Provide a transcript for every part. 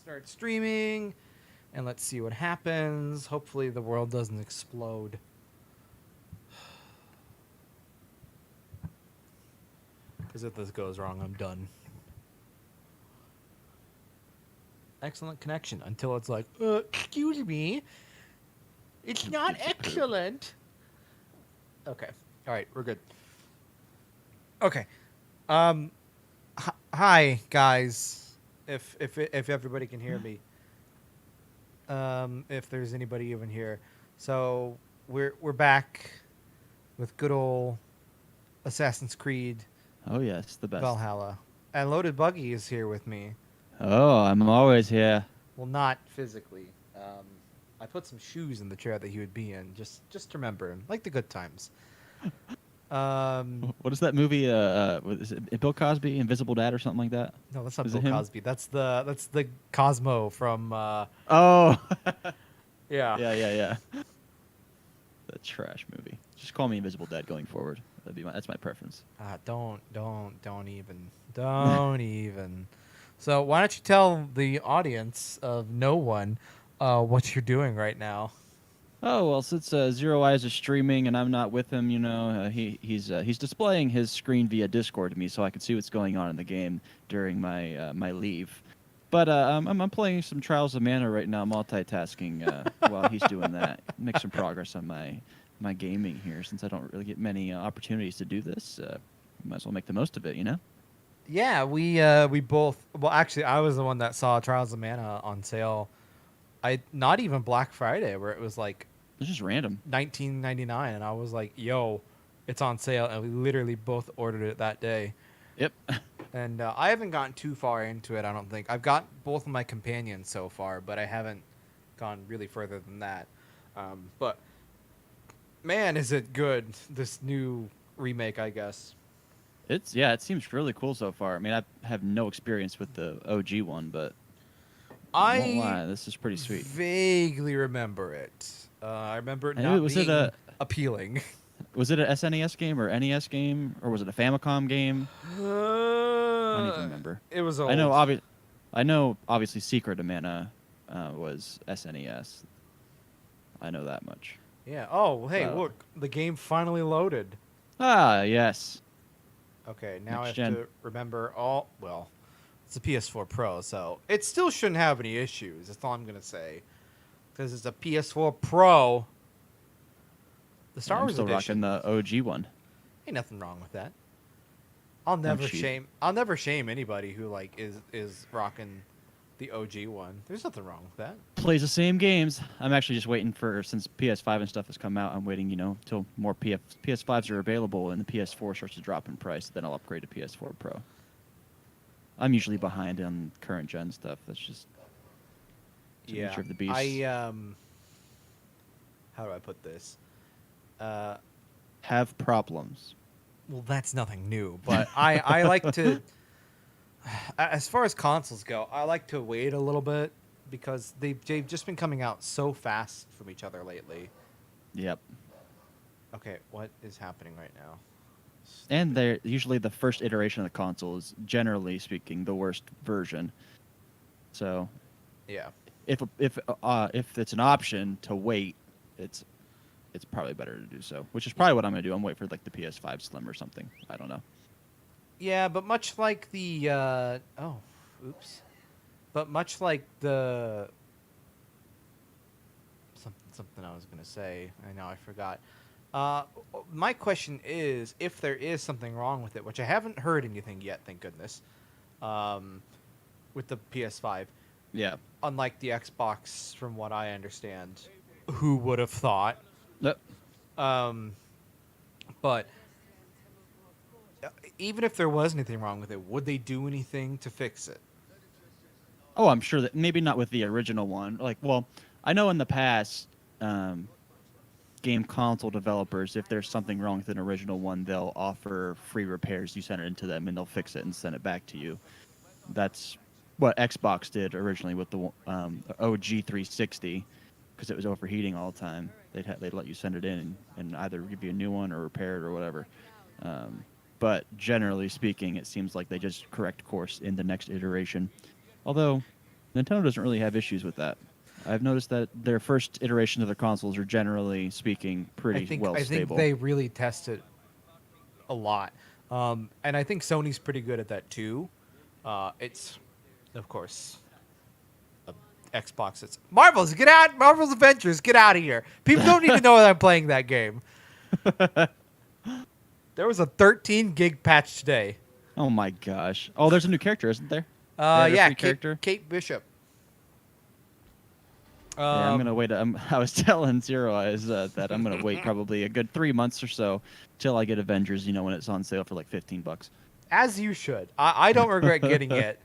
start streaming, and let's see what happens. Hopefully the world doesn't explode. Because if this goes wrong, I'm done. Excellent connection until it's like, excuse me, it's not excellent. Okay. All right, we're good. Okay. Hi guys. If everybody can hear me. If there's anybody even here. So we're back with good old Assassin's Creed Oh yes, the best. Valhalla. And LoadedBuggy is here with me. Oh, I'm always here. Well, not physically. I put some shoes in the chair that he would be in, just to remember him, like the good times. What is that movie? What is it Bill Cosby, Invisible Dad, or something like that? No, that's not Is Bill it him? Cosby. That's the Cosmo from. Oh, Yeah. yeah. The trash movie. Just call me Invisible Dad going forward. That's my preference. Don't even. So why don't you tell the audience of no one what you're doing right now? Oh well, since Zer0Eyes is streaming and I'm not with him, he's displaying his screen via Discord to me, so I can see what's going on in the game during my leave. But I'm playing some Trials of Mana right now, multitasking while he's doing that. Make some progress on my gaming here, since I don't really get many opportunities to do this. Might as well make the most of it, you know. Yeah, we both. Well, actually, I was the one that saw Trials of Mana on sale. I not even Black Friday, where it was like It's just random. 19.99, and I was like, "Yo, it's on sale," and we literally both ordered it that day. Yep. And I haven't gotten too far into it. I don't think I've got both of my companions so far, but I haven't gone really further than that. But man, is it good? This new remake, I guess. It seems really cool so far. I mean, I have no experience with the OG one, but won't I lie, this is pretty sweet. vaguely remember it. I remember it And it not was it being a appealing. was it a SNES game or NES game, or was it a Famicom game? I don't even remember. It was I know old. I know obviously Secret of Mana was SNES. I know that much. Yeah. Oh, hey, So look, the game finally loaded. yes, Okay, now I next have gen. to remember all. Well, it's a PS4 Pro, so it still shouldn't have any issues. That's all I'm gonna say, because it's a PS4 Pro. The Yeah, Star I'm Wars still rocking edition. the OG one. Ain't nothing wrong with that. I'll I'm never cheap. shame. I'll never shame anybody who like is rocking the OG one. There's nothing wrong with that. Plays the same games. I'm actually just waiting for, since PS5 and stuff has come out, I'm waiting, till more PS5s are available and the PS4 starts to drop in price. Then I'll upgrade to PS4 Pro. I'm usually behind on current gen stuff. That's just the Yeah. nature of the beast. I. How do I put this? Uh, Have problems. well, that's nothing new, but I like to. As far as consoles go, I like to wait a little bit because they've just been coming out so fast from each other lately. Yep. Okay, what is happening right now? And they're usually the first iteration of the console is, generally speaking, the worst version. So Yeah. if it's an option to wait, it's probably better to do so. Which is probably what I'm gonna do. I'm waiting for like the PS5 Slim or something. I don't know. Yeah, but much like the oh, oops. But much like the something I was gonna say, I know I forgot. Uh, my question is, if there is something wrong with it, which I haven't heard anything yet, thank goodness, with the PS5, Yeah. unlike the Xbox, from what I understand, who would have thought? Yep. Um, but even if there was anything wrong with it, would they do anything to fix it? Oh, I'm sure that maybe not with the original one. Like, well, I know in the past, game console developers, if there's something wrong with an original one, they'll offer free repairs. You send it into them, and they'll fix it and send it back to you. That's what Xbox did originally with the OG 360, because it was overheating all the time. They'd let you send it in and either give you a new one or repair it or whatever. But generally speaking, it seems like they just correct course in the next iteration. Although Nintendo doesn't really have issues with that. I've noticed that their first iteration of their consoles are generally speaking pretty well I think stable. they really test it a lot, and I think Sony's pretty good at that too. It's, of course, Xbox. It's Marvel's get out. Marvel's Adventures, get out of here. People don't need to know that I'm playing that game. There was a 13 gig patch today. Oh my gosh! Oh, there's a new character, isn't there? They added a Yeah, free character. Kate Bishop. Yeah, I'm gonna wait. I was telling Zer0Eyes that I'm gonna wait probably a good 3 months or so till I get Avengers. You know, when it's on sale for like $15. As you should. I don't regret getting it,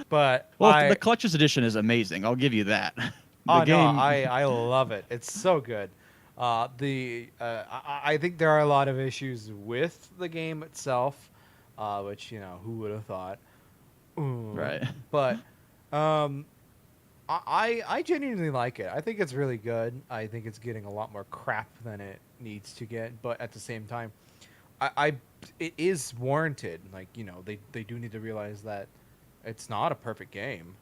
but Well, the collector's edition is amazing. I'll give you that. The no, game. I love it. It's so good. I think there are a lot of issues with the game itself, which who would have thought. Right. But I genuinely like it. I think it's really good. I think it's getting a lot more crap than it needs to get, but at the same time, it is warranted. Like they do need to realize that it's not a perfect game.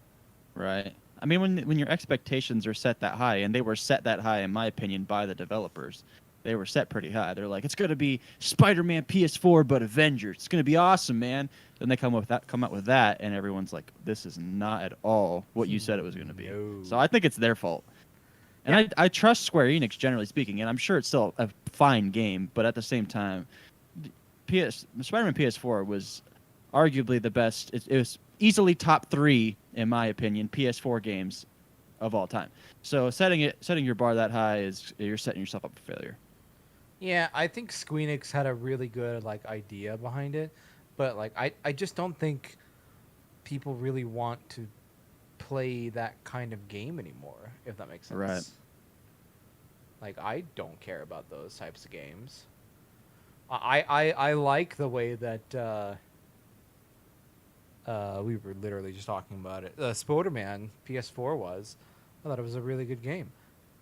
Right. I mean, when your expectations are set that high, and they were set that high, in my opinion, by the developers, they were set pretty high. They're like, it's gonna be Spider-Man PS4, but Avengers. It's gonna be awesome, man. Then they come out with that, and everyone's like, this is not at all what you said it was gonna be. No. So I think it's their fault. And I trust Square Enix, generally speaking, and I'm sure it's still a fine game, but at the same time, Spider-Man PS4 was arguably the best. It was easily top 3, in my opinion, PS4 games of all time. So setting your bar that high you're setting yourself up for failure. Yeah, I think Squeenix had a really good idea behind it, but I just don't think people really want to play that kind of game anymore, if that makes sense. Right. Like I don't care about those types of games. I like the way that we were literally just talking about it. Spider-Man PS4 was. I thought it was a really good game.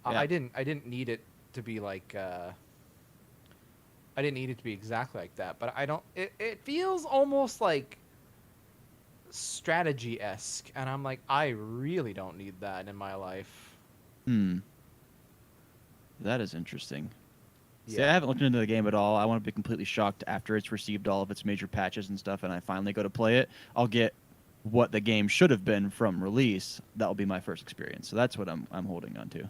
Yeah. I didn't need it to be like. I didn't need it to be exactly like that, but I don't. It feels almost like strategy-esque, and I'm like, I really don't need that in my life. That is interesting. Yeah. See, I haven't looked into the game at all. I want to be completely shocked after it's received all of its major patches and stuff, and I finally go to play it. I'll get what the game should have been from release. That'll be my first experience. So that's what I'm holding on to.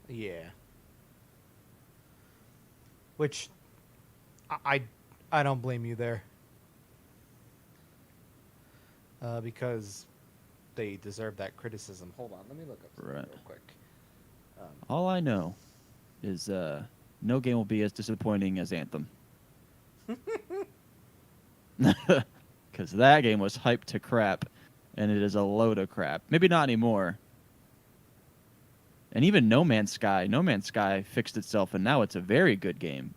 Yeah. Which I don't blame you there. Because they deserve that criticism. Hold on, let me look up something real quick. All I know is no game will be as disappointing as Anthem. Because that game was hyped to crap, and it is a load of crap. Maybe not anymore. And even No Man's Sky fixed itself, and now it's a very good game.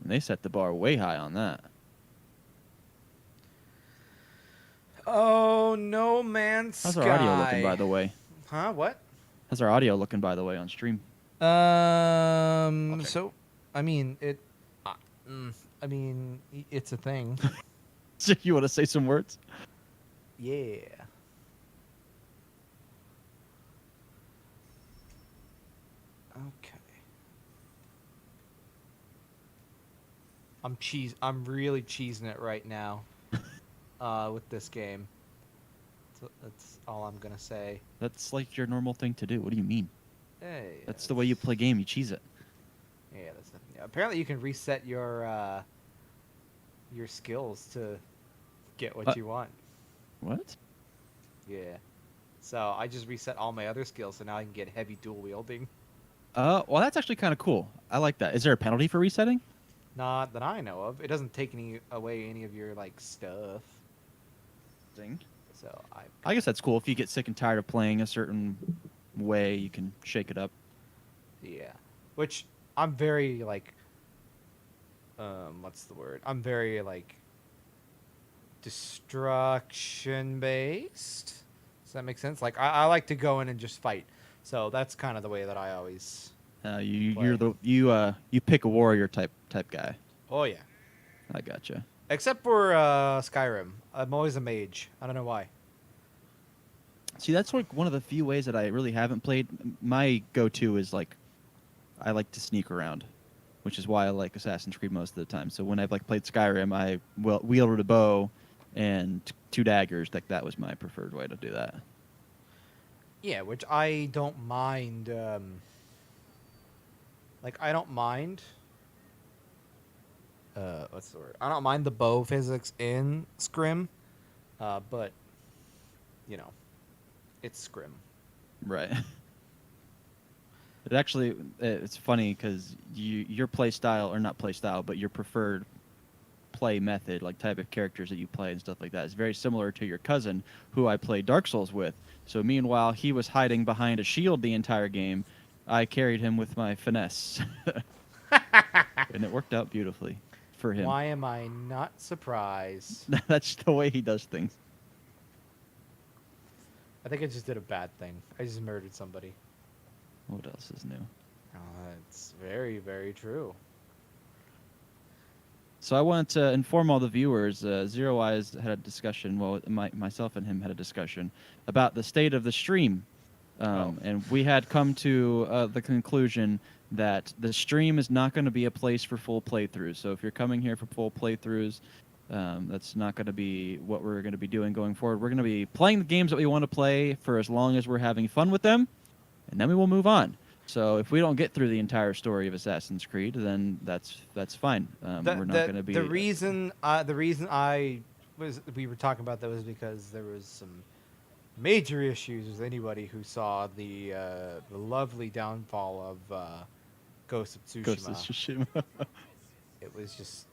And they set the bar way high on that. Oh, No Man's Sky. How's our audio looking, by the way? Huh? What? How's our audio looking, by the way, on stream? Okay. So, I mean, it's a thing. So you want to say some words? Yeah. Okay. I'm really cheesing it right now. With this game. So that's all I'm gonna say. That's like your normal thing to do. What do you mean? Hey. That's the way you play game. You cheese it. Yeah, that's apparently you can reset your skills to get what you want. What? Yeah. So I just reset all my other skills, so now I can get heavy dual wielding. Well, that's actually kind of cool. I like that. Is there a penalty for resetting? Not that I know of. It doesn't take away any of your stuff. Thing. So I guess that's cool. If you get sick and tired of playing a certain way, you can shake it up. Yeah. Which I'm very what's the word? I'm very destruction based. Does that make sense? I like to go in and just fight. So that's kind of the way that I always You pick a warrior type guy. Oh yeah. I gotcha. Except for Skyrim. I'm always a mage. I don't know why. See, that's like one of the few ways that I really haven't played. My go-to is like I like to sneak around, which is why I like Assassin's Creed most of the time. So when I've like played Skyrim, I wielded a bow and two daggers. Like that was my preferred way to do that. Yeah, which I don't mind. Like I don't mind. What's the word? I don't mind the bow physics in Scrim, but you know, it's Scrim. Right. It actually it's funny because your play style, or not play style, but your preferred play method, like type of characters that you play and stuff like that, is very similar to your cousin who I played Dark Souls with. So meanwhile he was hiding behind a shield the entire game, I carried him with my finesse, and it worked out beautifully for him. Why am I not surprised? That's the way he does things. I think I just did a bad thing. I just murdered somebody. What else is new? It's very, very true. So I want to inform all the viewers. Zer0Eyes had a discussion. Well, myself and him had a discussion about the state of the stream, and we had come to the conclusion that the stream is not going to be a place for full playthroughs. So if you're coming here for full playthroughs, that's not going to be what we're going to be doing going forward. We're going to be playing the games that we want to play for as long as we're having fun with them, and then we will move on. So if we don't get through the entire story of Assassin's Creed, then that's fine. We're not going to be the reason we were talking about that was because there was some major issues with anybody who saw the lovely downfall of Ghost of Tsushima. Ghost of Tsushima. It was just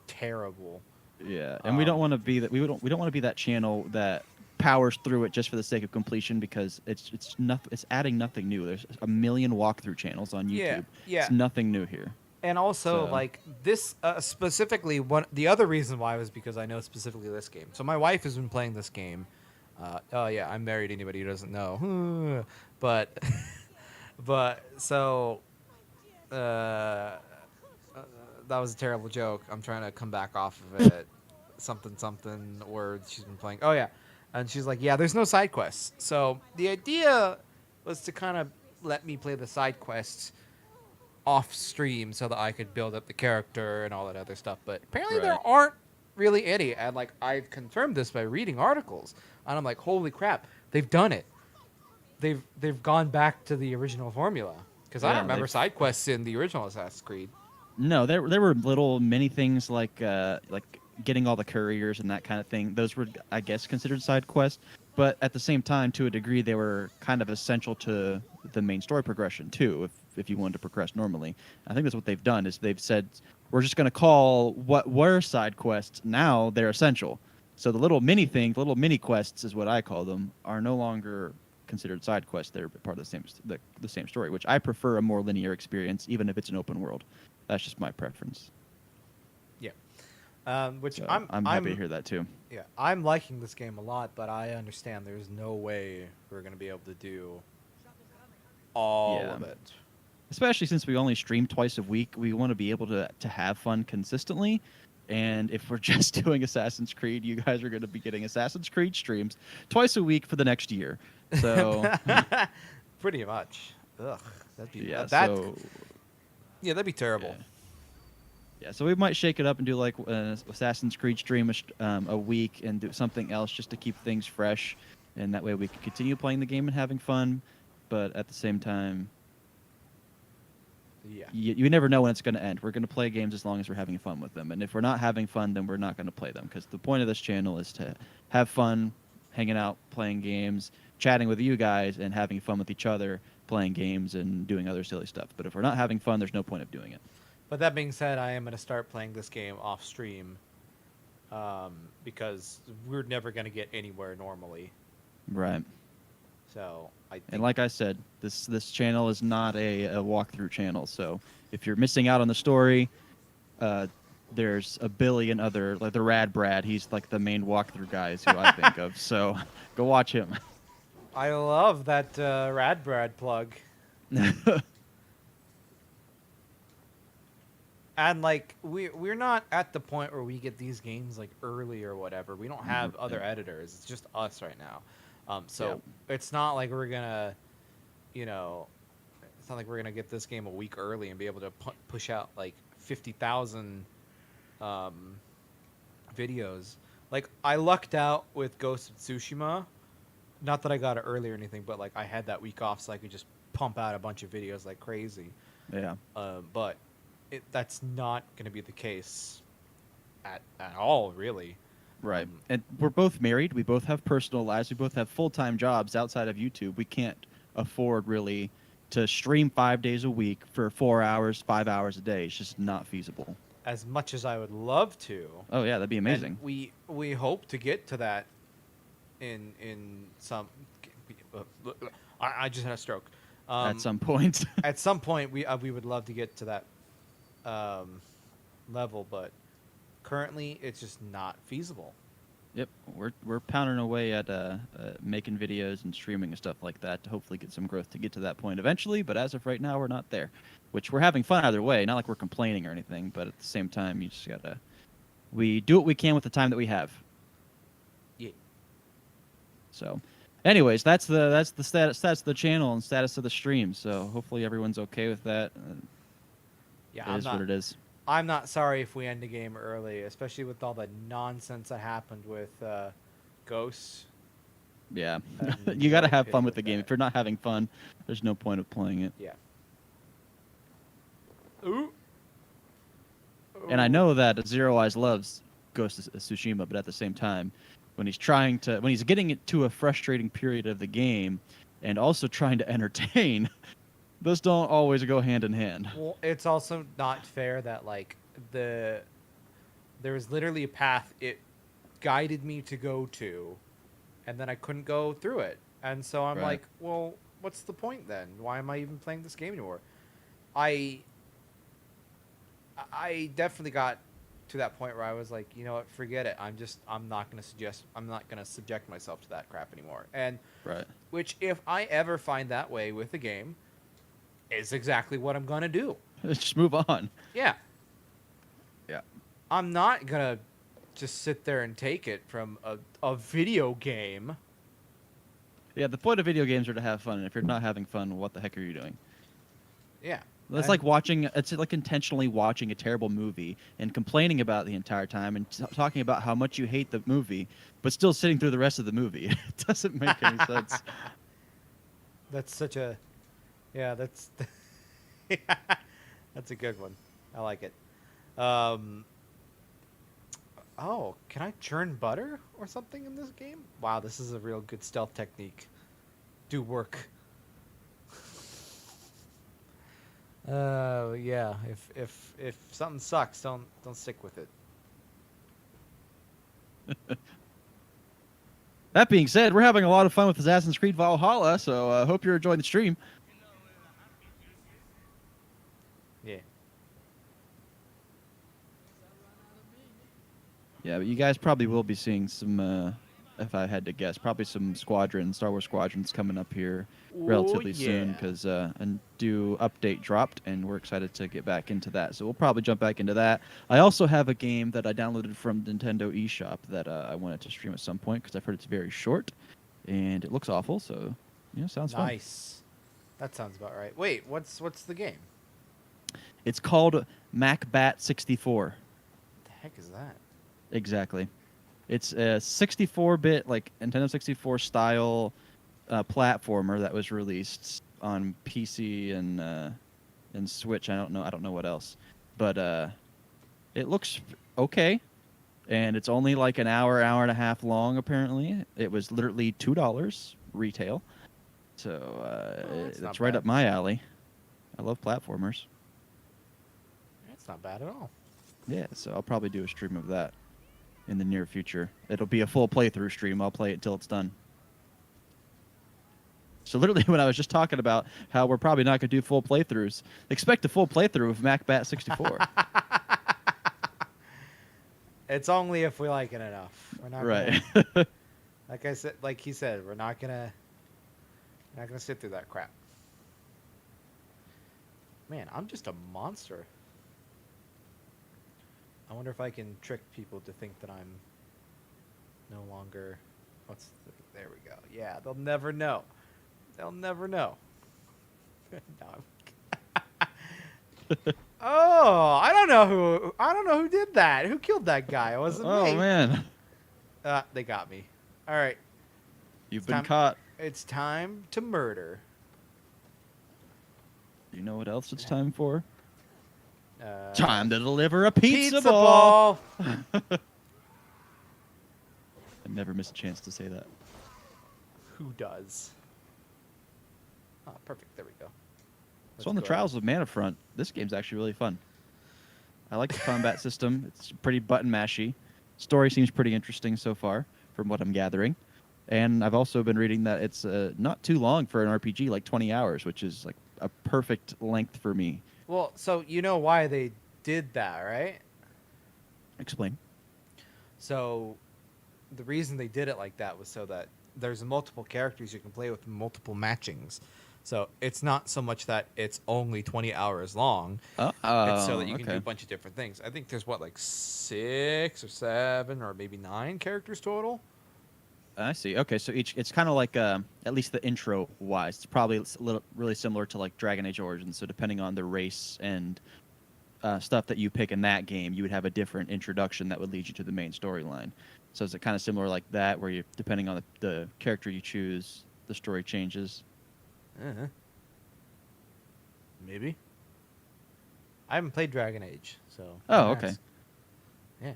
terrible. Yeah, and we don't want to be that. We don't want to be that channel that powers through it just for the sake of completion, because it's nothing. It's adding nothing new. There's a million walkthrough channels on YouTube. Yeah. It's nothing new here. And also, So- like this specifically, the other reason why was because I know specifically this game. So my wife has been playing this game. Oh yeah, I'm married. Anybody who doesn't know, but so that was a terrible joke. I'm trying to come back off of it. something words she's been playing. Oh yeah, and she's like, yeah, there's no side quests. So the idea was to kind of let me play the side quests off stream so that I could build up the character and all that other stuff. But apparently there Right. aren't really any. And like I've confirmed this by reading articles, and I'm like, holy crap, they've done it. They've gone back to the original formula, because I Yeah, don't remember they've- side quests in the original Assassin's Creed. No, there were little mini things like getting all the couriers and that kind of thing. Those were, I guess, considered side quests. But at the same time, to a degree, they were kind of essential to the main story progression too. If you wanted to progress normally, I think that's what they've done. Is they've said we're just going to call what were side quests now they're essential. So the little mini things, little mini quests is what I call them, are no longer considered side quests. They're part of the same story, which I prefer a more linear experience, even if it's an open world. That's just my preference. Yeah, which So I'm happy to hear that too. Yeah, I'm liking this game a lot, but I understand there's no way we're gonna be able to do all Yeah. of it. Especially since we only stream twice a week, we want to be able to have fun consistently. And if we're just doing Assassin's Creed, you guys are going to be getting Assassin's Creed streams twice a week for the next year. So Pretty much. Ugh, that'd be yeah, that'd be terrible. Yeah, so we might shake it up and do like an Assassin's Creed stream a week and do something else just to keep things fresh, and that way we can continue playing the game and having fun, but at the same time, Yeah. you never know when it's going to end. We're going to play games as long as we're having fun with them, and if we're not having fun, then we're not going to play them, because the point of this channel is to have fun, hanging out, playing games, chatting with you guys, and having fun with each other, playing games and doing other silly stuff. But if we're not having fun, there's no point of doing it. But that being said, I am going to start playing this game off stream, because we're never going to get anywhere normally. Right. So I think And like I said, this channel is not a walkthrough channel. So if you're missing out on the story, there's a billion other, like the Rad Brad. He's like the main walkthrough guys who I think of. So go watch him. I love that Rad Brad plug. And like we're not at the point where we get these games like early or whatever. We don't have other editors. It's just us right now. So it's not like we're gonna, you know, it's not like we're gonna get this game a week early and be able to push out like 50,000 um, videos. Like I lucked out with Ghost of Tsushima. Not that I got it early or anything, but like I had that week off, so I could just pump out a bunch of videos like crazy. Yeah. But that's not gonna be the case at all, really. Right. Um, And we're both married. We both have personal lives. We both have full-time jobs outside of YouTube. We can't afford really to stream 5 days a week for 4 hours, 5 hours a day. It's just not feasible. as much as I would love to, Oh yeah, that'd be and amazing. we hope to get to that in some. I just had a stroke. At some point. At some point, we would love to get to that level, but currently it's just not feasible. Yep, we're pounding away at making videos and streaming and stuff like that to hopefully get some growth to get to that point eventually. But as of right now, we're not there. Which we're having fun either way. Not like we're complaining or anything, but at the same time, you just gotta we do what we can with the time that we have. Yeah. So, anyways, that's the status of the channel and status of the stream. So hopefully everyone's okay with that. Yeah, It is what it is. I'm not sorry if we end the game early, especially with all the nonsense that happened with Ghosts. Yeah, I'm you gotta very have pissed fun with the game. that. If you're not having fun, there's no point of playing it. Yeah. Ooh. And I know that Zer0Eyes loves Ghost of Tsushima, but at the same time, when he's getting it to a frustrating period of the game, and also trying to entertain, those don't always go hand in hand. Well, it's also not fair that like there was literally a path it guided me to go to, and then I couldn't go through it, and so I'm Right. like, well, what's the point then? Why am I even playing this game anymore? I I definitely got to that point where I was like, you know what, forget it. I'm not gonna subject myself to that crap anymore. And Right. which, if I ever find that way with the game, is exactly what I'm gonna do. Just move on. Yeah, Yeah. I'm not gonna just sit there and take it from a video game. Yeah, the point of video games are to have fun, and if you're not having fun, what the heck are you doing? Yeah, It's like it's like intentionally watching a terrible movie and complaining about it the entire time and talking about how much you hate the movie, but still sitting through the rest of the movie. It doesn't make any sense. That's such a, yeah, that's that's a good one. I like it. Oh, can I churn butter or something in this game? Wow, this is a real good stealth technique. Do work. Yeah. If something sucks, don't stick with it. That being said, we're having a lot of fun with Assassin's Creed Valhalla, so I hope you're enjoying the stream. Yeah. Yeah, but you guys probably will be seeing some, if I had to guess, probably some Star Wars Squadrons coming up here relatively soon yeah. because a new update dropped, and we're excited to get back into that. So we'll probably jump back into that. I also have a game that I downloaded from Nintendo eShop that I wanted to stream at some point because I've heard it's very short, and it looks awful. So, sounds fun. Nice. That sounds about right. Wait, what's the game? It's called MacBat 64. What the heck is that? Exactly. It's a 64-bit, like Nintendo 64 style platformer that was released on PC and Switch. I don't know what else, but it looks okay, and it's only like an hour and a half long. Apparently, it was literally $2 retail, so that's not it's right bad. up my alley. I love platformers. That's not bad at all. Yeah, so I'll probably do a stream of that in the near future. It'll be a full playthrough stream. I'll play it until it's done. So literally, when I was just talking about how we're probably not going to do full playthroughs, expect a full playthrough of MacBat 64. It's only if we like it enough. We're not Right. Gonna, like he said, we're not gonna sit through that crap. Man, I'm just a monster. I wonder if I can trick people to think that I'm no longer There we go. Yeah, they'll never know. They'll never know. No, oh, I don't know who did that. Who killed that guy? It wasn't Oh me. man, They got me. All right. you've been caught. It's time to murder. Do you know what else it's time for? Uh, Time to deliver a pizza ball. I never miss a chance to say that. Who does? Oh, perfect. There we go. So on the Trials of Mana front, this game's actually really fun. I like the combat system. It's pretty button mashy. Story seems pretty interesting so far, from what I'm gathering. And I've also been reading that it's not too long for an RPG, like 20 hours, which is like a perfect length for me. Well, so you know why they did that, right? Explain. So the reason they did it like that was so that there's multiple characters you can play with multiple matchings. So it's not so much that it's only 20 hours long. It's so that you can do a bunch of different things. I think there's like 6 or 7 or maybe 9 characters total. I see. Okay, so it's kind of like at least the intro wise, it's probably really similar to like Dragon Age Origins. So depending on the race and stuff that you pick in that game, you would have a different introduction that would lead you to the main storyline. So is it kind of similar like that, where you depending on the character you choose, the story changes? Maybe. I haven't played Dragon Age, so. Oh, okay. Yeah.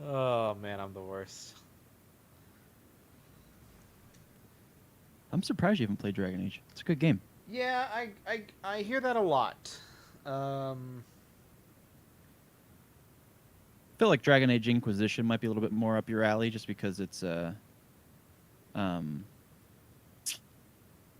Oh man, I'm the worst. I'm surprised you haven't played Dragon Age. It's a good game. Yeah, I hear that a lot. I feel like Dragon Age Inquisition might be a little bit more up your alley, just because it's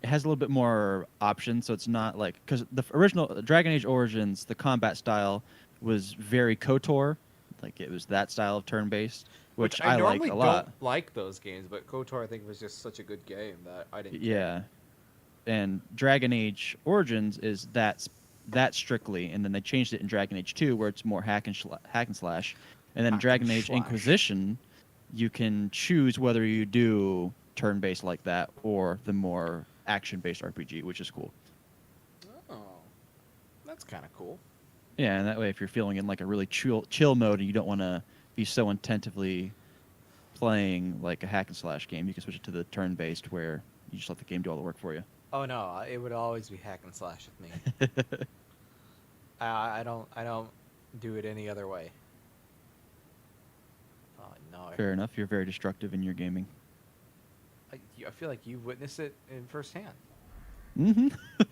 it has a little bit more options, so it's not like, because the original Dragon Age Origins, the combat style was very KOTOR, like it was that style of turn-based, which I like a lot. Don't like those games, but KOTOR I think was just such a good game that I didn't. Yeah, and Dragon Age Origins is that strictly, and then they changed it in Dragon Age 2 where it's more hack and slash, and then Dragon Age Inquisition, you can choose whether you do turn-based like that or the more action-based RPG, which is cool. Oh, that's kind of cool. Yeah, and that way if you're feeling in like a really chill mode and you don't want to be so intentively playing like a hack and slash game, you can switch it to the turn-based where you just let the game do all the work for you. Oh no, it would always be hack and slash with me. I don't do it any other way. Oh no. Fair enough. You're very destructive in your gaming. I feel like you witnessed it in firsthand. Mm-hmm.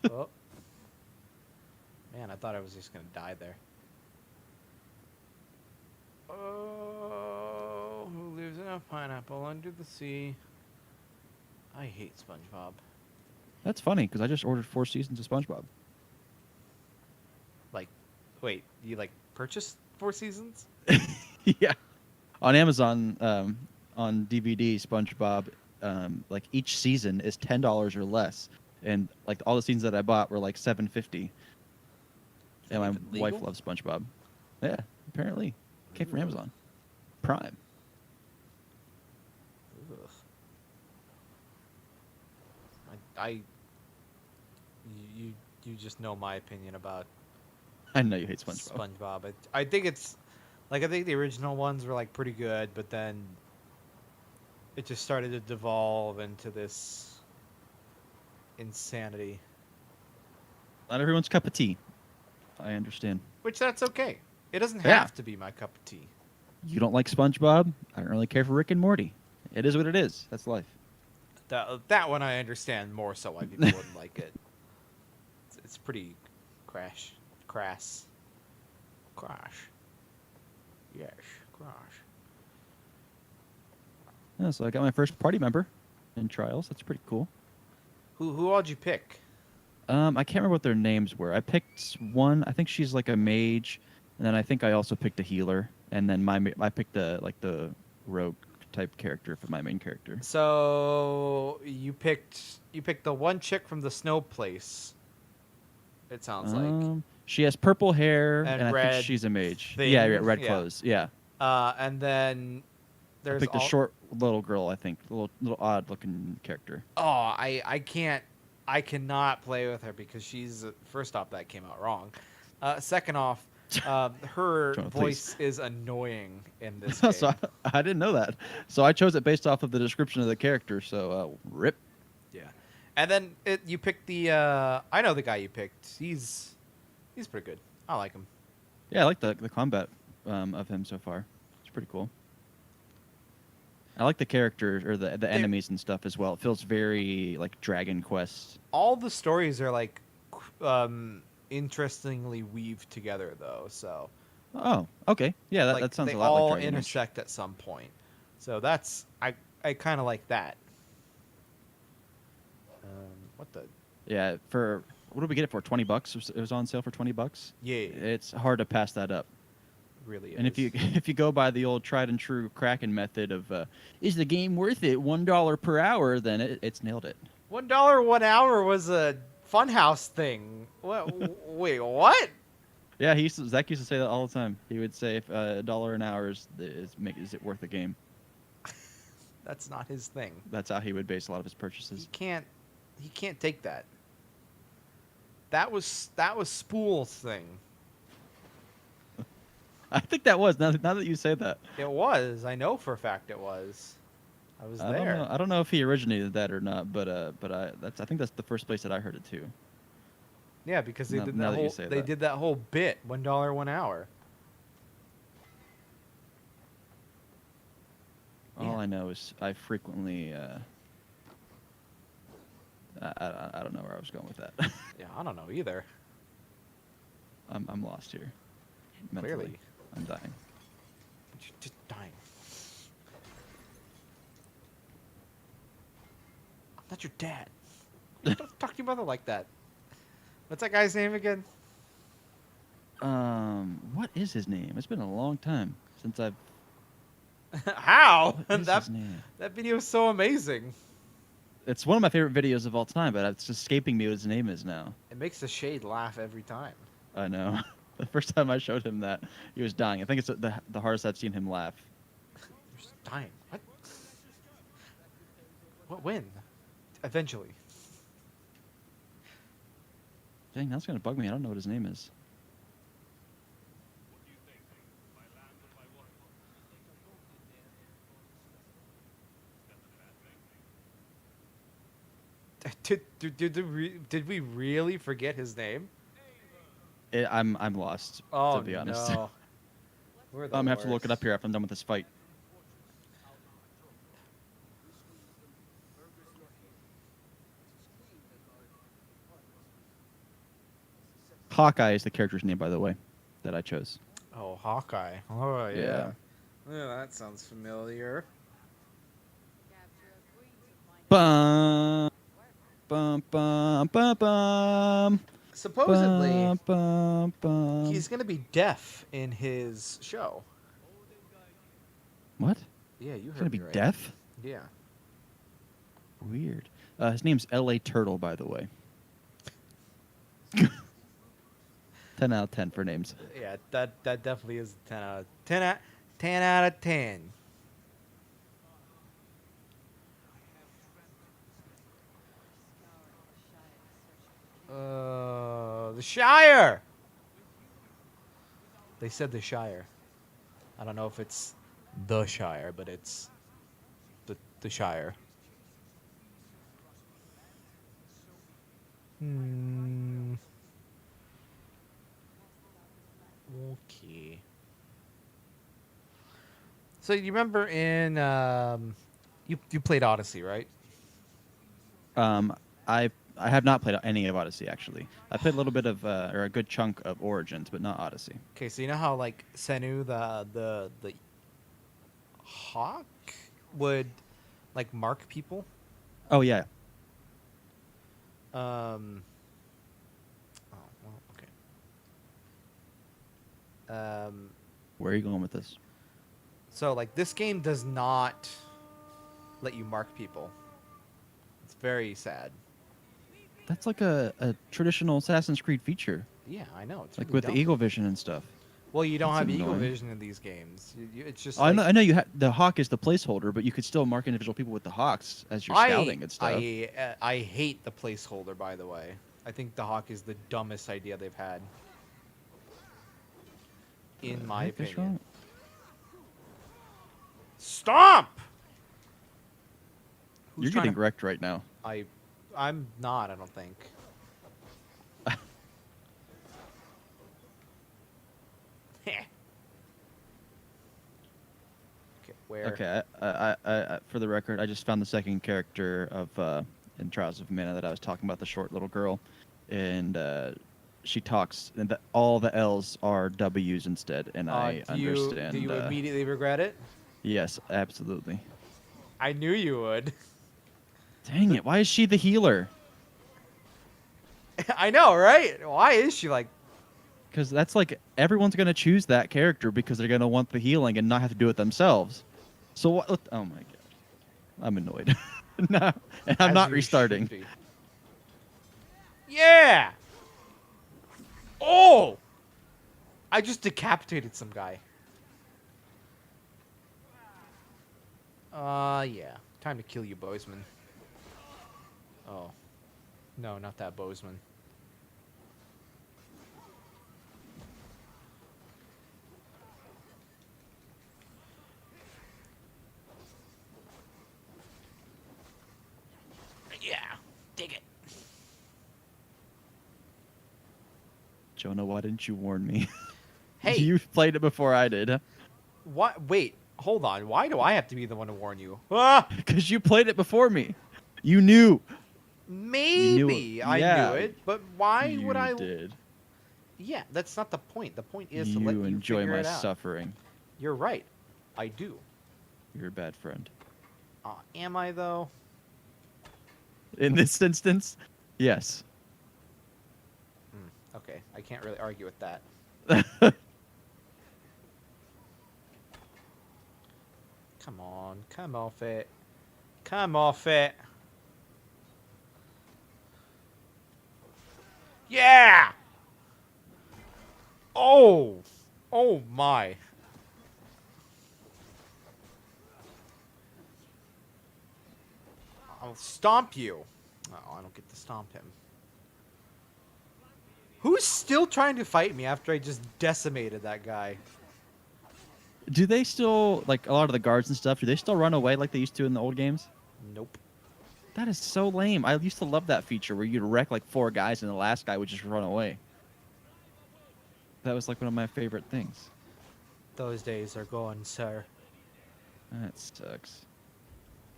Oh. Man, I thought I was just gonna die there. Oh, who lives in a pineapple under the sea? I hate SpongeBob. That's funny, because I just ordered 4 seasons of SpongeBob. Like, wait, you like purchased 4 seasons? Yeah. On Amazon, on DVD, SpongeBob, like each season is $10 or less, and like all the seasons that I bought were like $7.50. And my wife loves SpongeBob. Yeah, apparently, came from Amazon Prime. Ugh. You just know my opinion about. I know you hate SpongeBob. I think it's like, I think the original ones were like pretty good, but then it just started to devolve into this insanity. Not everyone's cup of tea. I understand. Which that's okay. It doesn't have to be my cup of tea. You don't like SpongeBob? I don't really care for Rick and Morty. It is what it is. That's life. That one I understand more so why people wouldn't like it. It's pretty crass. Yes, crash. Yeah, so I got my first party member in Trials. That's pretty cool. Who all'd you pick? I can't remember what their names were. I picked one. I think she's like a mage, and then I think I also picked a healer, and then I picked the rogue type character for my main character. So you picked the one chick from the snow place. It sounds like she has purple hair, and I red think she's a mage. thing. Yeah, red clothes. Yeah. And then I picked a short little girl. I think a little odd looking character. Oh, I cannot play with her because she's first off that came out wrong. Second off, her Jonah, voice is annoying in this So game. I didn't know that. So I chose it based off of the description of the character. So rip. Yeah, and then you picked the. I know the guy you picked. He's pretty good. I like him. Yeah, I like the combat of him so far. It's pretty cool. I like the characters or the enemies and stuff as well. It feels very like Dragon Quest. All the stories are like interestingly weaved together though. So Oh, okay. Yeah, that, like that sounds they a lot all like Dragon Age. intersect at some point. So that's I kind of like that. What the? Yeah, for what did we get it for? $20? It was on sale for $20. Yeah, It's hard to pass that up. really. And if you if you go by the old tried and true Kraken method of is the game worth it? $1 per hour, then it's nailed it. $1 1 hour was a Funhouse thing. What? Wait, what? Yeah, Zach used to say that all the time. He would say if $1 an hour is it worth the game? That's not his thing. That's how he would base a lot of his purchases. He can't take that. That was Spool's thing. I think that was now that you say that. It was. I know for a fact it was. I was there. I don't know if he originated that or not, but I think that's the first place that I heard it too. Yeah, because they did now that that you whole say they that. did that whole bit, $1 1 hour. All I know is I frequently I don't know where I was going with that. Yeah, I don't know either. I'm lost here. Mentally. Clearly. I'm dying. But you're just dying. I'm not your dad. Don't talk to your mother like that. What's that guy's name again? What is his name? It's been a long time since I've. How? What is that his name? that video is so amazing. It's one of my favorite videos of all time, but it's escaping me what his name is now. It makes the shade laugh every time. I know. The first time I showed him that, he was dying. I think it's the hardest I've seen him laugh. You're just dying. What? What when? Eventually. Dang, that's gonna bug me. I don't know what his name is. Did we really forget his name? I'm lost, Oh, to be honest. no. We're the I'm gonna have to look worst. it up here after I'm done with this fight. Hawkeye is the character's name, by the way, that I chose. Oh, Hawkeye. Oh, yeah. Yeah. Yeah, that sounds familiar. Bum, bum, bum, bum, bum. Supposedly, Bum, bum, bum. he's going to be deaf in his show. What? Yeah, you He's heard gonna me be right. deaf? Yeah. Weird. His name's L.A. Turtle, by the way. 10 out of 10 for names. Yeah, that definitely is 10 out of 10. The Shire. They said the Shire. I don't know if it's the Shire, but it's the Shire. Hmm. Okay. So you remember in you played Odyssey, right? I have not played any of Odyssey, actually. I played a little bit of, or a good chunk of Origins, but not Odyssey. Okay, so you know how like Senu the hawk would like mark people? Oh, yeah. Oh, well, okay. Where are you going with this? So like this game does not let you mark people. It's very sad. That's like a traditional Assassin's Creed feature. Yeah, I know. It's Like really with dumb. the Eagle Vision and stuff. Well, you don't That's have eagle annoying. vision in these games. It's just Oh, like I know you the hawk is the placeholder, but you could still mark individual people with the hawks as you're scouting and stuff. I hate the placeholder. By the way, I think the hawk is the dumbest idea they've had, in my Heck is opinion. wrong? Stomp. Who's You're trying getting to? wrecked right now. I'm not. I don't think. Heh. Okay, where? Okay, for the record, I just found the second character of in Trials of Mana that I was talking about, the short little girl, and she talks, and all the L's are W's instead, and I understand. Do you immediately regret it? Yes, absolutely. I knew you would. Dang it! Why is she the healer? I know, right? Why is she like? Because that's like everyone's gonna choose that character because they're gonna want the healing and not have to do it themselves. So what? Oh my god, I'm annoyed. No, and I'm As not you restarting. should be. Yeah. Oh! I just decapitated some guy. Yeah. Time to kill you, Bozeman. Oh. No, not that Bozeman. Yeah. Dig it. Jonah, why didn't you warn me? Hey. You played it before I did. What? Wait. Hold on. Why do I have to be the one to warn you? Ah! Because you played it before me. You knew. Maybe I Yeah, knew it, but why would you I? did. Yeah, that's not the point. The point is to You let you enjoy figure my it out. suffering. You're right. I do. You're a bad friend. Am I though? In this instance, yes. Okay, I can't really argue with that. Come on, come off it. Come off it. Yeah! Oh! Oh my. I'll stomp you. Oh, I don't get to stomp him. Who's still trying to fight me after I just decimated that guy? Do they still, like, a lot of the guards and stuff, do they still run away like they used to in the old games? Nope. That is so lame. I used to love that feature where you'd wreck like 4 guys and the last guy would just run away. That was like one of my favorite things. Those days are gone, sir. That sucks.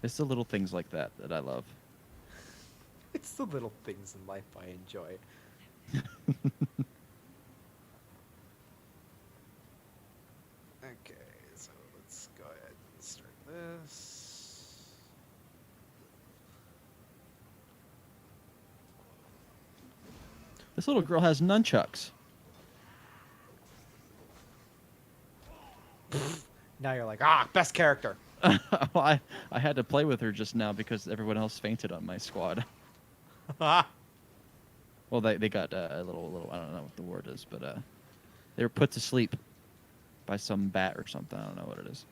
It's the little things like that that I love. It's the little things in life I enjoy. Okay, so let's go ahead and start this. This little girl has nunchucks. Now you're like, best character. Well, I had to play with her just now because everyone else fainted on my squad. Well, they got a little I don't know what the word is, but they were put to sleep by some bat or something. I don't know what it is.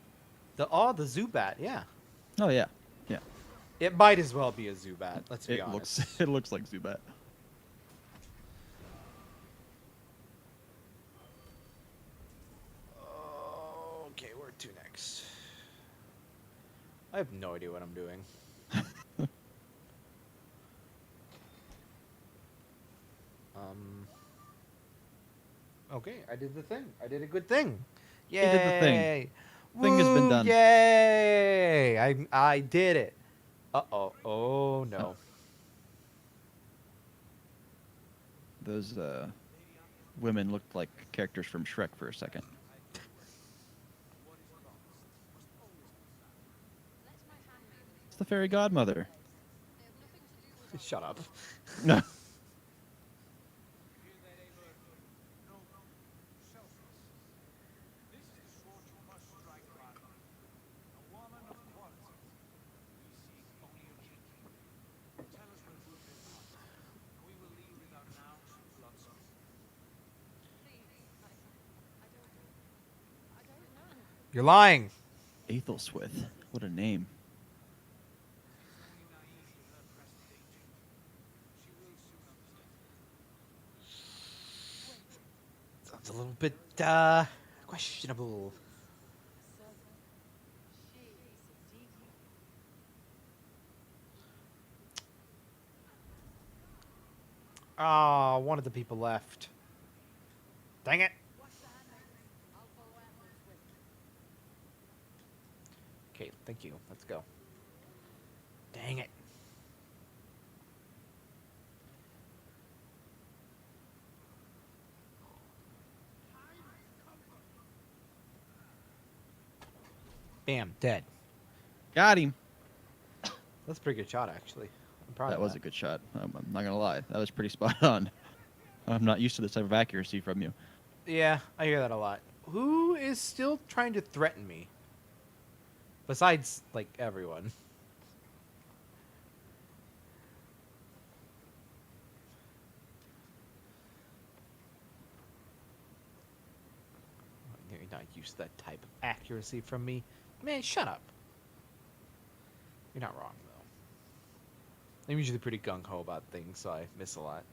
The Zubat, yeah. Oh yeah, yeah. It might as well be a Zubat. Let's be honest. It looks like Zubat. Okay, where to next? I have no idea what I'm doing. Okay, I did the thing. I did a good thing. Yay! You did the thing. Thing has been done. Yay! I did it. Uh-oh. Oh no. Those women looked like characters from Shrek for a second. It's the fairy godmother. Shut up. No. You're lying. Aethelswith. What a name. Sounds a little bit questionable. Ah, one of the people left. Dang it. Okay, thank you. Let's go. Dang it. Bam, dead. Got him. That's a pretty good shot, actually. I'm proud That of was a good shot. I'm not going to lie. That was pretty spot on. I'm not used to this type of accuracy from you. Yeah, I hear that a lot. Who is still trying to threaten me? Besides, like, everyone. You're not used to that type of accuracy from me. Man, shut up. You're not wrong, though. I'm usually pretty gung-ho about things, so I miss a lot.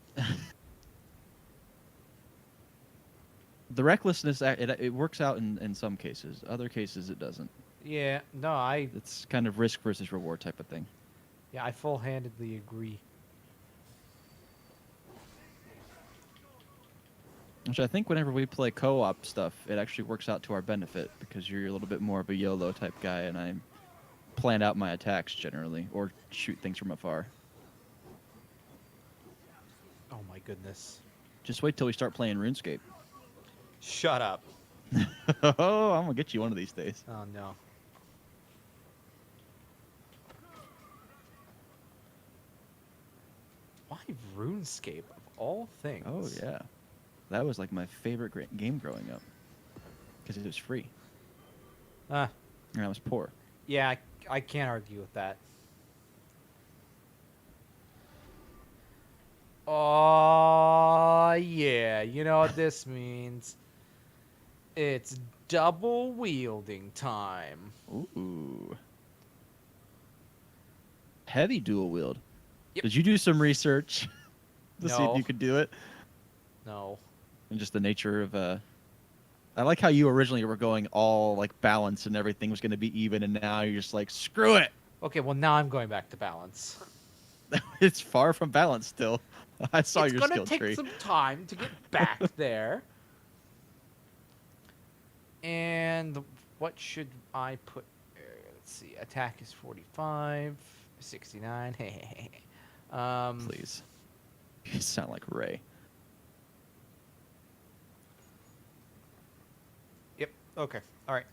The recklessness, it works out in some cases. Other cases, it doesn't. Yeah, no, It's kind of risk versus reward type of thing. yeah, I full-handedly agree. Which I think whenever we play co-op stuff, it actually works out to our benefit because you're a little bit more of a YOLO type guy, and I plan out my attacks generally, or shoot things from afar. Oh my goodness. Just wait till we start playing RuneScape. Shut up. Oh, I'm gonna get you one of these days. Oh no. Why RuneScape of all things? Oh yeah, that was like my favorite game growing up because it was free Ah, and I was poor. yeah, I can't argue with that. Oh yeah, you know what this means? It's double wielding time. Ooh, heavy dual wield. Yep. Did you do some research to see if No. you could do it? No. And just the nature of I like how you originally were going all like balance and everything was going to be even, and now you're just like screw it. Okay, well now I'm going back to balance. It's far from balance still. I saw It's your gonna skill take tree. some time to get back there. And what should I put? Let's see. Attack is 45, 69. Please, you sound like Ray. Yep. Okay. All right.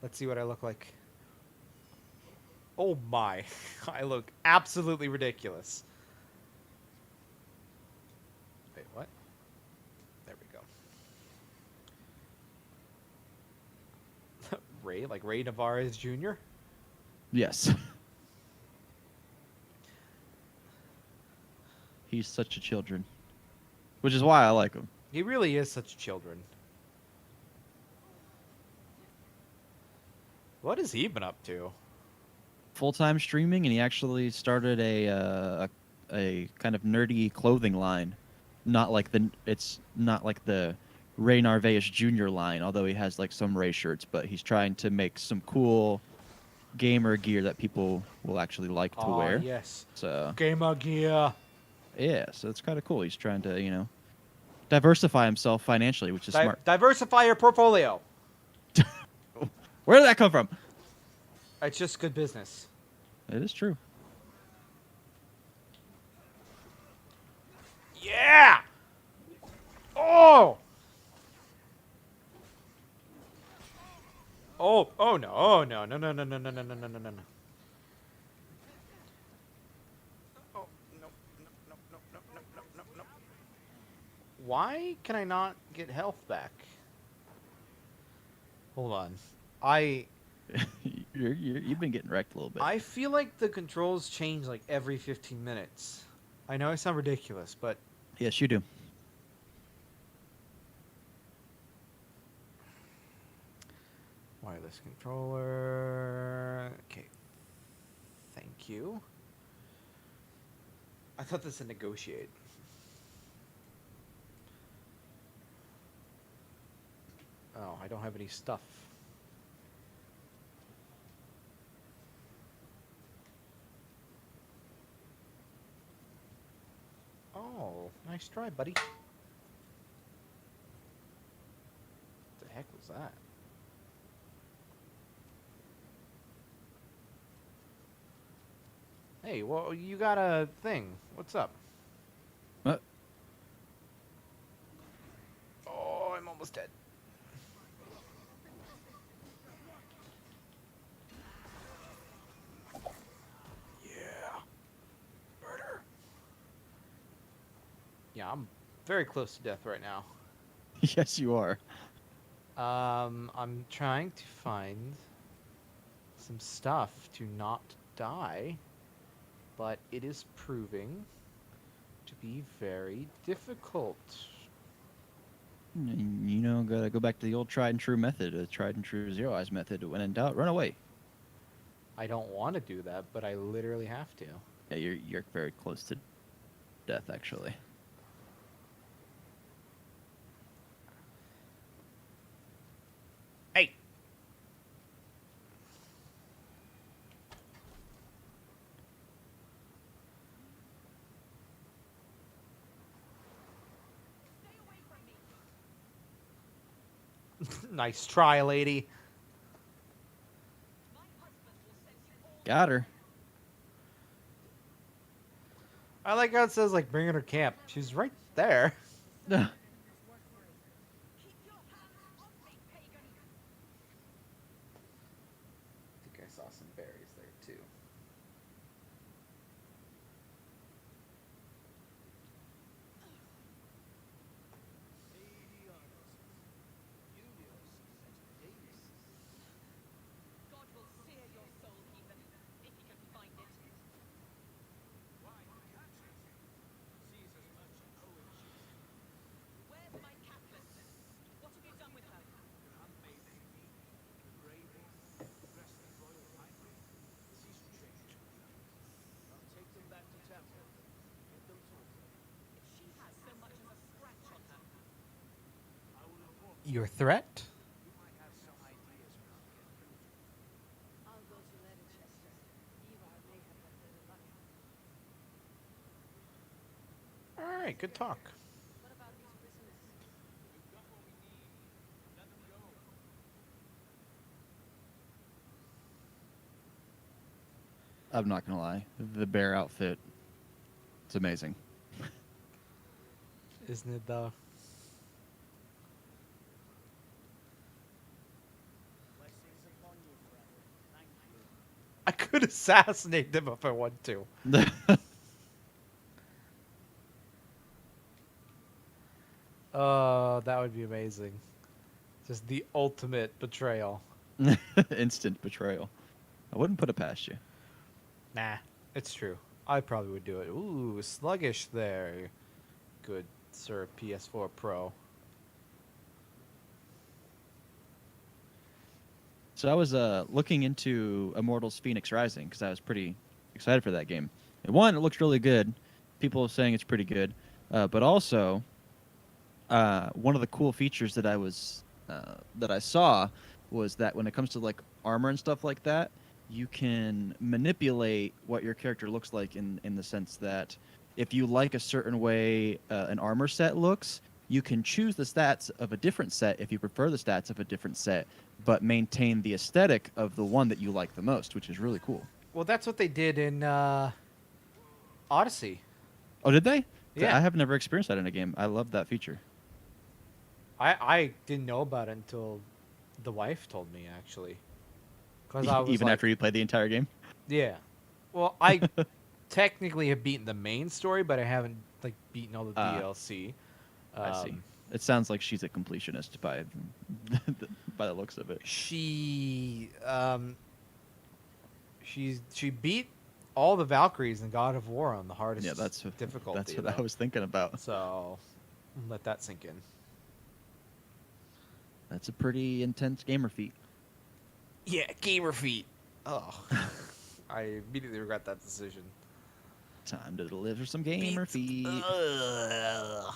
Let's see what I look like. Oh my! I look absolutely ridiculous. Wait, what? There we go. Ray, like Ray Navarez Jr. Yes. He's such a children, which is why I like him. He really is such children. What has he been up to? Full-time streaming, and he actually started a kind of nerdy clothing line. It's not like the Ray Narvaez Jr. line, although he has like some Ray shirts, but he's trying to make some cool gamer gear that people will actually like to wear. Yes. So Gamer gear. yeah, so it's kind of cool. He's trying to, diversify himself financially, which is smart. Diversify your portfolio. Where did that come from? It's just good business. It is true. Yeah. Oh. Oh no. Oh no. No no no no no no no no no no. Oh no no no no no no no no no. Why can I not get health back? Hold on. You've been getting wrecked a little bit. I feel like the controls change like every 15 minutes. I know I sound ridiculous, but Yes, you do. Wireless controller. Okay. Thank you. I thought this would negotiate. Oh, I don't have any stuff. Oh, nice try, buddy. What the heck was that? Hey, well, you got a thing. What's up? What? Oh, I'm almost dead. Yeah. Murder. Yeah, I'm very close to death right now. Yes, you are. I'm trying to find some stuff to not die, but it is proving to be very difficult. You know, gotta go back to the old tried and true method, the tried and true Zer0Eyes method. When in doubt, run away. I don't want to do that, but I literally have to. Yeah, you're very close to death, actually. Hey! Nice try, lady. Got her. I like how it says, like, bring her to camp. She's right there. Ugh. I think I saw some berries there, too. God will sear your soul, Ethan, if he can find it. Where's my Catelyn? What have you done with her? If she has so much as a scratch on her, Your threat? I'll go to Leicester. Ivar may have had better luck. Alright, good talk. What about these prisoners? I'm not gonna lie. The bear outfit, it's amazing. Isn't it, though? I could assassinate them if I want to. Oh, that would be amazing. Just the ultimate betrayal. Instant betrayal. I wouldn't put it past you. Nah, it's true. I probably would do it. Ooh, sluggish there. Good, sir, PS4 Pro. So I was looking into Immortals Phoenix Rising because I was pretty excited for that game. And one, it looks really good. People are saying it's pretty good. But also, one of the cool features that I saw was that when it comes to like armor and stuff like that, you can manipulate what your character looks like in the sense that if you like a certain way an armor set looks, you can choose the stats of a different set if you prefer the stats of a different set, but maintain the aesthetic of the one that you like the most, which is really cool. Well, that's what they did in Odyssey. Oh, did they? Yeah. I have never experienced that in a game. I love that feature. I didn't know about it until the wife told me, actually. 'Cause I was Even like, after you played the entire game? yeah. Well, I technically have beaten the main story, but I haven't like beaten all the DLC. I see. It sounds like she's a completionist by by the looks of it. She she beat all the Valkyries in God of War on the hardest Yeah, that's difficulty. That's what though. I was thinking about. So let that sink in. That's a pretty intense gamer feat. Yeah, gamer feet. Oh, I immediately regret that decision. Time to deliver some gamer feet. Ugh.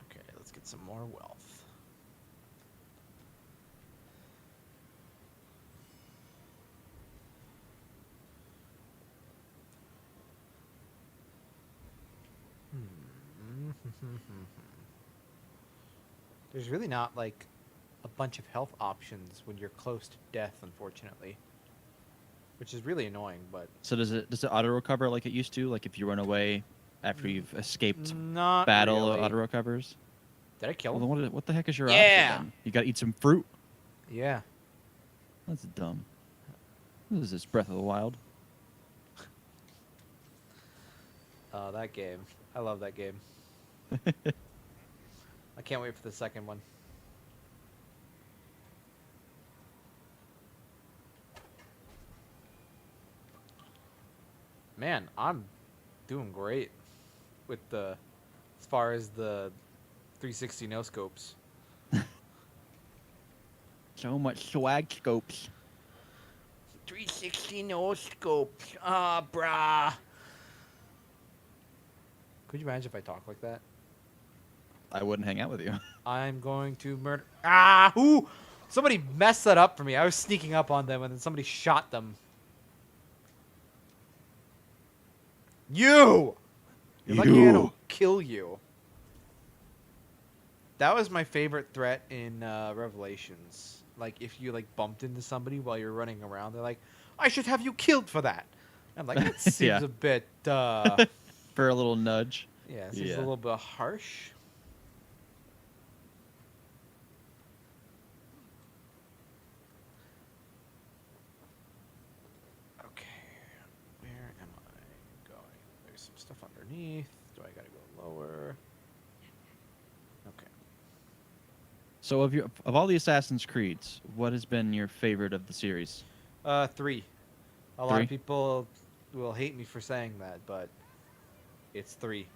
Okay, let's get some more wealth. There's really not like a bunch of health options when you're close to death, unfortunately, which is really annoying. But So does it auto recover like it used to? Like if you run away after you've escaped not battle, it really. auto recovers? Did I kill Well, him? then what the heck is your Yeah. option then? You got to eat some fruit. Yeah. That's dumb. What is this, Breath of the Wild? Oh, that game. I love that game. I can't wait for the second one. Man, I'm doing great with the as far as the 360 no scopes. So much swag scopes. 360 no scopes. Ah, brah. Could you imagine if I talk like that? I wouldn't hang out with you. I'm going to murder. Ah, who? Somebody messed that up for me. I was sneaking up on them and then somebody shot them. You! You're lucky I don't kill you. That was my favorite threat in Revelations. Like, if you, like, bumped into somebody while you're running around, they're like, I should have you killed for that. I'm like, that seems Yeah. a bit, For a little nudge. yeah, it seems a little bit harsh. Okay, where am I going? There's some stuff underneath. Do I gotta go lower? Okay. So of all the Assassin's Creeds, what has been your favorite of the series? 3. A lot Three? of people will hate me for saying that, but it's 3.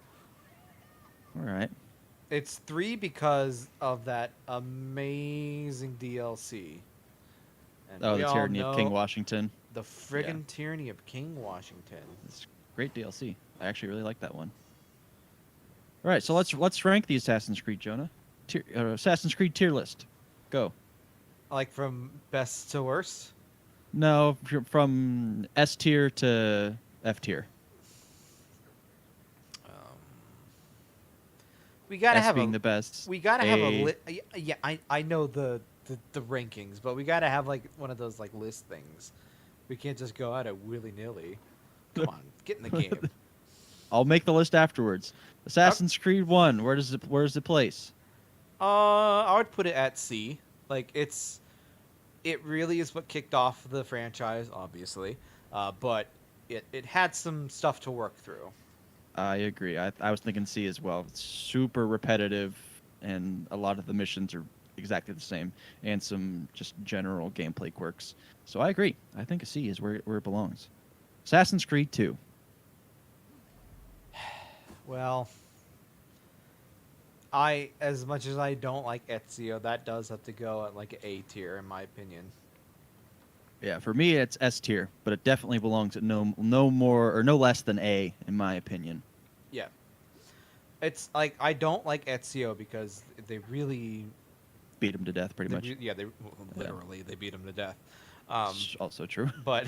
All right. It's 3 because of that amazing DLC. And Oh, we the all Tyranny of King know Washington. the friggin' Tyranny of King Washington. It's great DLC. I actually really like that one. All right, so let's rank the Assassin's Creed, Jonah. Assassin's Creed tier list. Go. Like from best to worst. No, from S tier to F tier. We gotta S have being a the best. we gotta have a A- list. Yeah, I know the rankings, but we gotta have like one of those like list things. We can't just go at it willy nilly. Come on, get in the game. I'll make the list afterwards. Assassin's Creed 1. Where's it place? I would put it at C. Like it really is what kicked off the franchise, obviously. But it had some stuff to work through. I agree. I was thinking C as well. It's super repetitive, and a lot of the missions are exactly the same, and some just general gameplay quirks. So I agree. I think a C is where it belongs. Assassin's Creed 2. Well, as much as I don't like Ezio, that does have to go at like an A tier in my opinion. Yeah, for me it's S tier, but it definitely belongs at no more or no less than A in my opinion. Yeah. It's like I don't like Ezio because they really Beat him to death pretty much. they literally they beat him to death. It's also true. But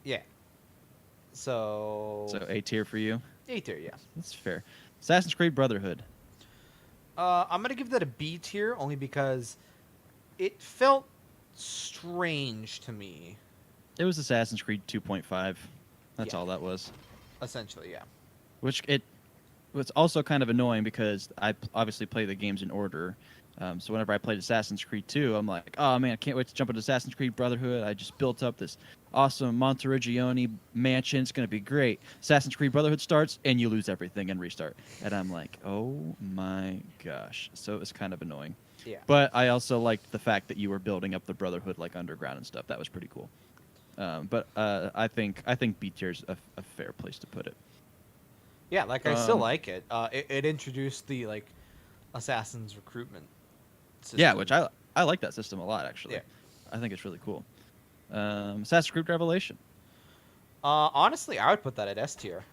yeah. So So A tier for you. A tier, yeah. That's fair. Assassin's Creed Brotherhood. I'm gonna give that a B tier only because it felt strange to me. It was Assassin's Creed 2.5. That's Yeah. all that was. Essentially, yeah. Which it was also kind of annoying because I obviously play the games in order. So whenever I played Assassin's Creed 2, I'm like, oh man, I can't wait to jump into Assassin's Creed Brotherhood. I just built up this awesome Monteriggioni mansion. It's going to be great. Assassin's Creed Brotherhood starts, and you lose everything and restart. And I'm like, oh my gosh. So it was kind of annoying. Yeah. But I also liked the fact that you were building up the Brotherhood like underground and stuff. That was pretty cool. But I think B tier's a fair place to put it. Yeah, like I still Um, like it. It introduced the like Assassin's recruitment system. Yeah, which I like that system a lot actually. Yeah. I think it's really cool. Assassin's Creed Revelation. Honestly, I would put that at S tier.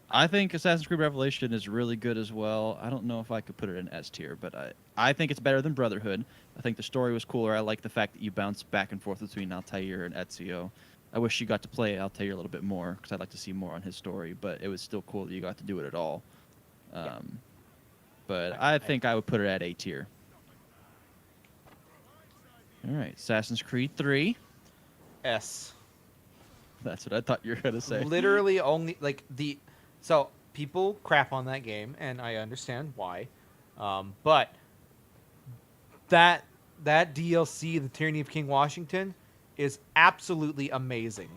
I think Assassin's Creed Revelation is really good as well. I don't know if I could put it in S tier, but I think it's better than Brotherhood. I think the story was cooler. I like the fact that you bounce back and forth between Altair and Ezio. I wish you got to play Altair a little bit more because I'd like to see more on his story, but it was still cool that you got to do it at all. But I think I would put it at A tier. All right, Assassin's Creed 3. S. That's what I thought you were going to say. Literally only like the so people crap on that game, and I understand why. But that DLC, the Tyranny of King Washington, is absolutely amazing.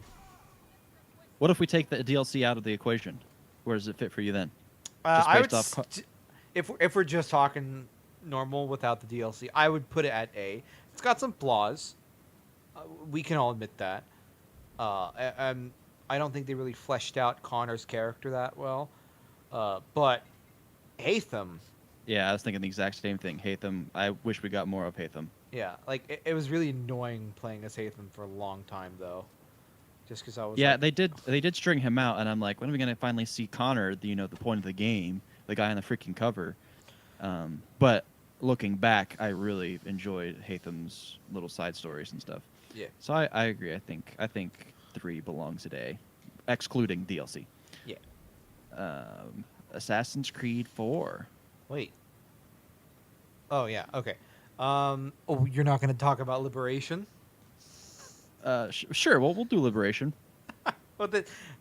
What if we take the DLC out of the equation? Where does it fit for you then? I would, based off if we're just talking normal without the DLC, I would put it at A. It's got some flaws. We can all admit that. I don't think they really fleshed out Connor's character that well. But Hatham, Yeah, I was thinking the exact same thing. Hatham, I wish we got more of Hatham. yeah, like it was really annoying playing as Hatham for a long time though. Just because I was Yeah, like, they did string him out, and I'm like, when are we gonna finally see Connor? The point of the game, the guy on the freaking cover. But looking back, I really enjoyed Hatham's little side stories and stuff. yeah, So I agree. I think 3 belongs at A, excluding DLC. yeah. Assassin's Creed 4. Wait. Oh yeah, okay. Oh, you're not going to talk about Liberation? Sure, well, we'll do Liberation. Well,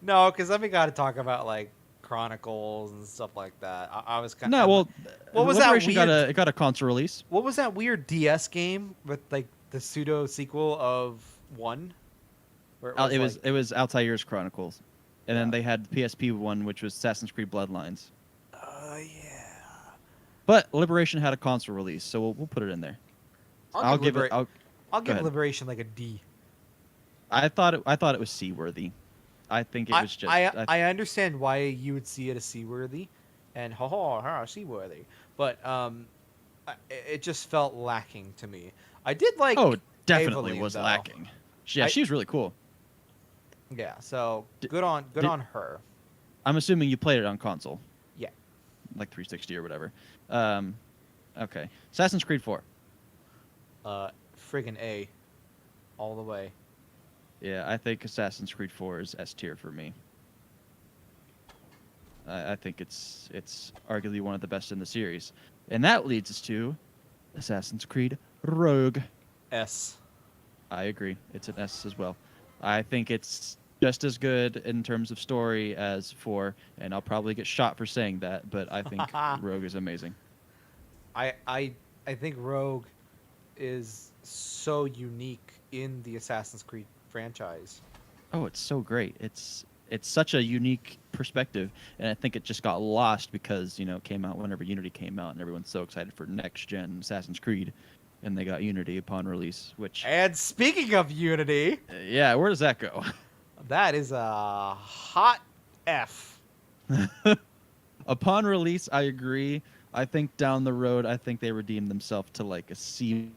no, because then we got to talk about like Chronicles and stuff like that. I was kind No, well, what was that Liberation weird? got a console release. What was that weird DS game with like the pseudo sequel of 1? Where It was Altair's Chronicles, and then Yeah. they had the PSP one, which was Assassin's Creed Bloodlines. Yeah. But Liberation had a console release, so we'll put it in there. I'll give it. I'll go give ahead. Liberation like a D. I thought it was C worthy. I think it was just. I understand why you would see it as seaworthy, and seaworthy, but it just felt lacking to me. I did like. Oh, definitely Evelyn, was though. lacking. Yeah, she was really cool. Yeah, so Did- good on did- her. I'm assuming you played it on console, Yeah. like 360 or whatever. Okay, Assassin's Creed 4. Friggin' A, all the way. Yeah, I think Assassin's Creed 4 is S tier for me. I think it's arguably one of the best in the series, and that leads us to Assassin's Creed Rogue. S. I agree, it's an S as well. I think it's just as good in terms of story as 4, and I'll probably get shot for saying that, but I think Rogue is amazing. I think Rogue is so unique in the Assassin's Creed franchise. Oh, it's so great. It's such a unique perspective, and I think it just got lost because it came out whenever Unity came out, and everyone's so excited for next gen Assassin's Creed, and they got Unity upon release. Which And speaking of Unity, yeah, where does that go? that is a hot F. Upon release, I agree. I think down the road, I think they redeemed themselves to like a C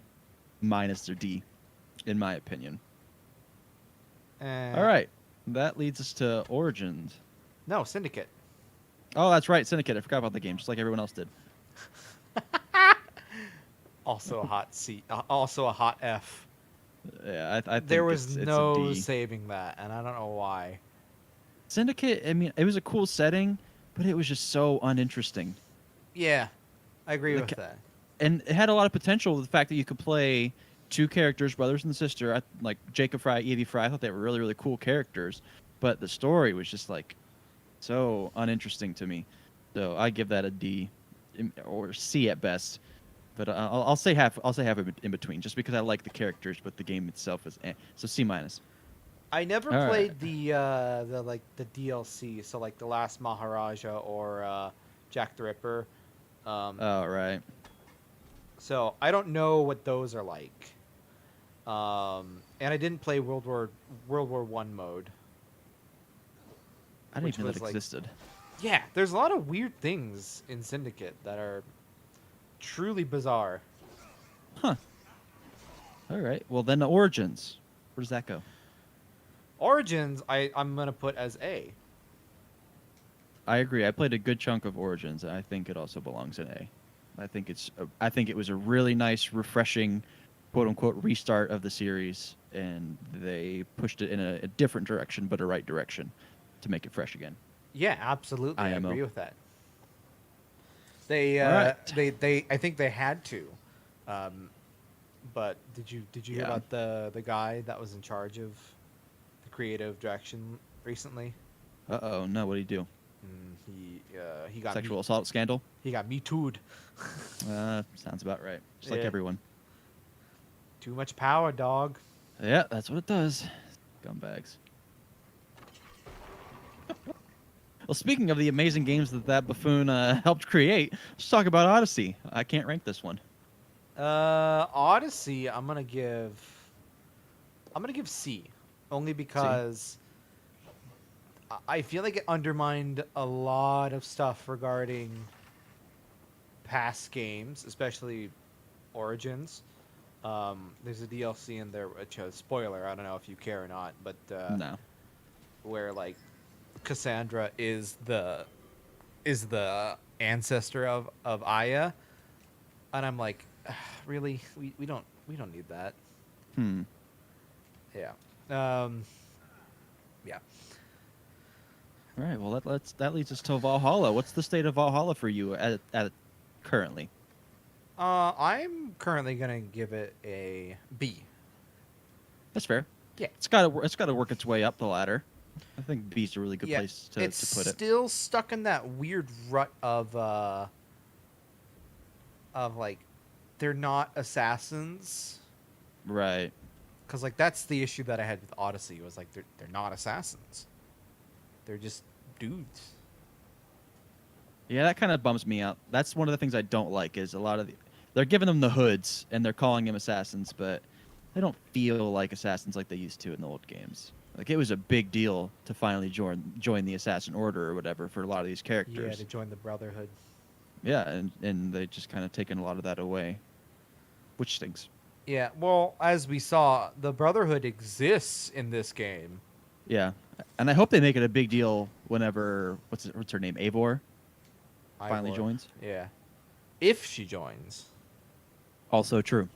minus or D, in my opinion. All right, that leads us to Origins. No, Syndicate. Oh, that's right, Syndicate. I forgot about the game, just like everyone else did. Also a hot C. Also a hot F. Yeah, I think There was it's a no D. saving that, and I don't know why. Syndicate, I mean, it was a cool setting, but it was just so uninteresting. Yeah, I agree Like, with that. And it had a lot of potential with the fact that you could play 2 characters, brothers and sister, like Jacob Fry, Evie Fry. I thought they were really, really cool characters, but the story was just like so uninteresting to me. So I give that a D, or C at best. But I'll say half. I'll say half in between, just because I like the characters, but the game itself is so C minus. I never All played the DLC, so like the Last Maharaja or Jack the Ripper. Oh right. So I don't know what those are like. And I didn't play World War One mode. I didn't Which even know was that like- existed. Yeah, there's a lot of weird things in Syndicate that are truly bizarre. Huh. All right. Well, then the Origins. Where does that go? Origins, I'm gonna put as A. I agree. I played a good chunk of Origins, and I think it also belongs in A. I think it was a really nice, refreshing, quote unquote, restart of the series, and they pushed it in a different direction, but a right direction, to make it fresh again. Yeah, absolutely. I IMO. agree with that. They All right. they I think they had to. But did you hear Yeah. about the guy that was in charge of the creative direction recently? Uh-oh. No, what did he do? He got Sexual assault scandal? he got me too'd. Sounds about right. Just like Yeah. everyone. Too much power, dog. Yeah, that's what it does. Scumbags. Well, speaking of the amazing games that buffoon helped create, let's talk about Odyssey. I can't rank this one. Odyssey, I'm gonna give C, only because I feel like it undermined a lot of stuff regarding past games, especially Origins. There's a DLC in there which spoiler. I don't know if you care or not, but No. where like Cassandra is the ancestor of Aya, and I'm like, really, we don't need that. Yeah. Yeah. All right. Well, that leads us to Valhalla. What's the state of Valhalla for you at currently? I'm currently gonna give it a B. That's fair. Yeah. It's got to work its way up the ladder. I think B's a really good place to it's put it. still stuck in that weird rut of like they're not assassins. Right. Because like that's the issue that I had with Odyssey was like they're not assassins. They're just dudes. Yeah, that kind of bums me out. That's one of the things I don't like is a lot of they're giving them the hoods and they're calling them assassins, but they don't feel like assassins like they used to in the old games. Like it was a big deal to finally join the Assassin Order or whatever for a lot of these Yeah, characters. to join the Brotherhood. Yeah, and they just kind of taken a lot of that away, which stinks. Yeah, well, as we saw, the Brotherhood exists in this game. Yeah, and I hope they make it a big deal whenever what's her name, Eivor, finally Ivor. joins. Yeah, if she joins. Also true,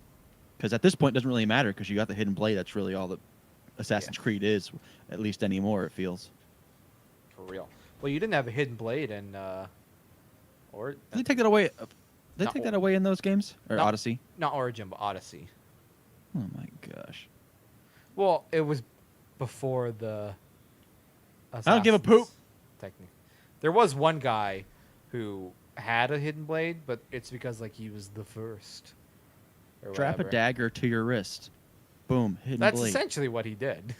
because at this point it doesn't really matter because you got the Hidden Blade. That's really all that Assassin's Creed is, at least anymore. It feels. For real. Well, you didn't have a Hidden Blade in, or Did they take that away? Did they Not take o- that away in those games or No. Odyssey? not Origin, but Odyssey. Oh my gosh! Well, it was before the. I don't give a poop. Assassins, Technically, there was one guy who had a Hidden Blade, but it's because like he was the first. Or Strap a whatever. dagger to your wrist. Boom, hidden That's blade. essentially what he did.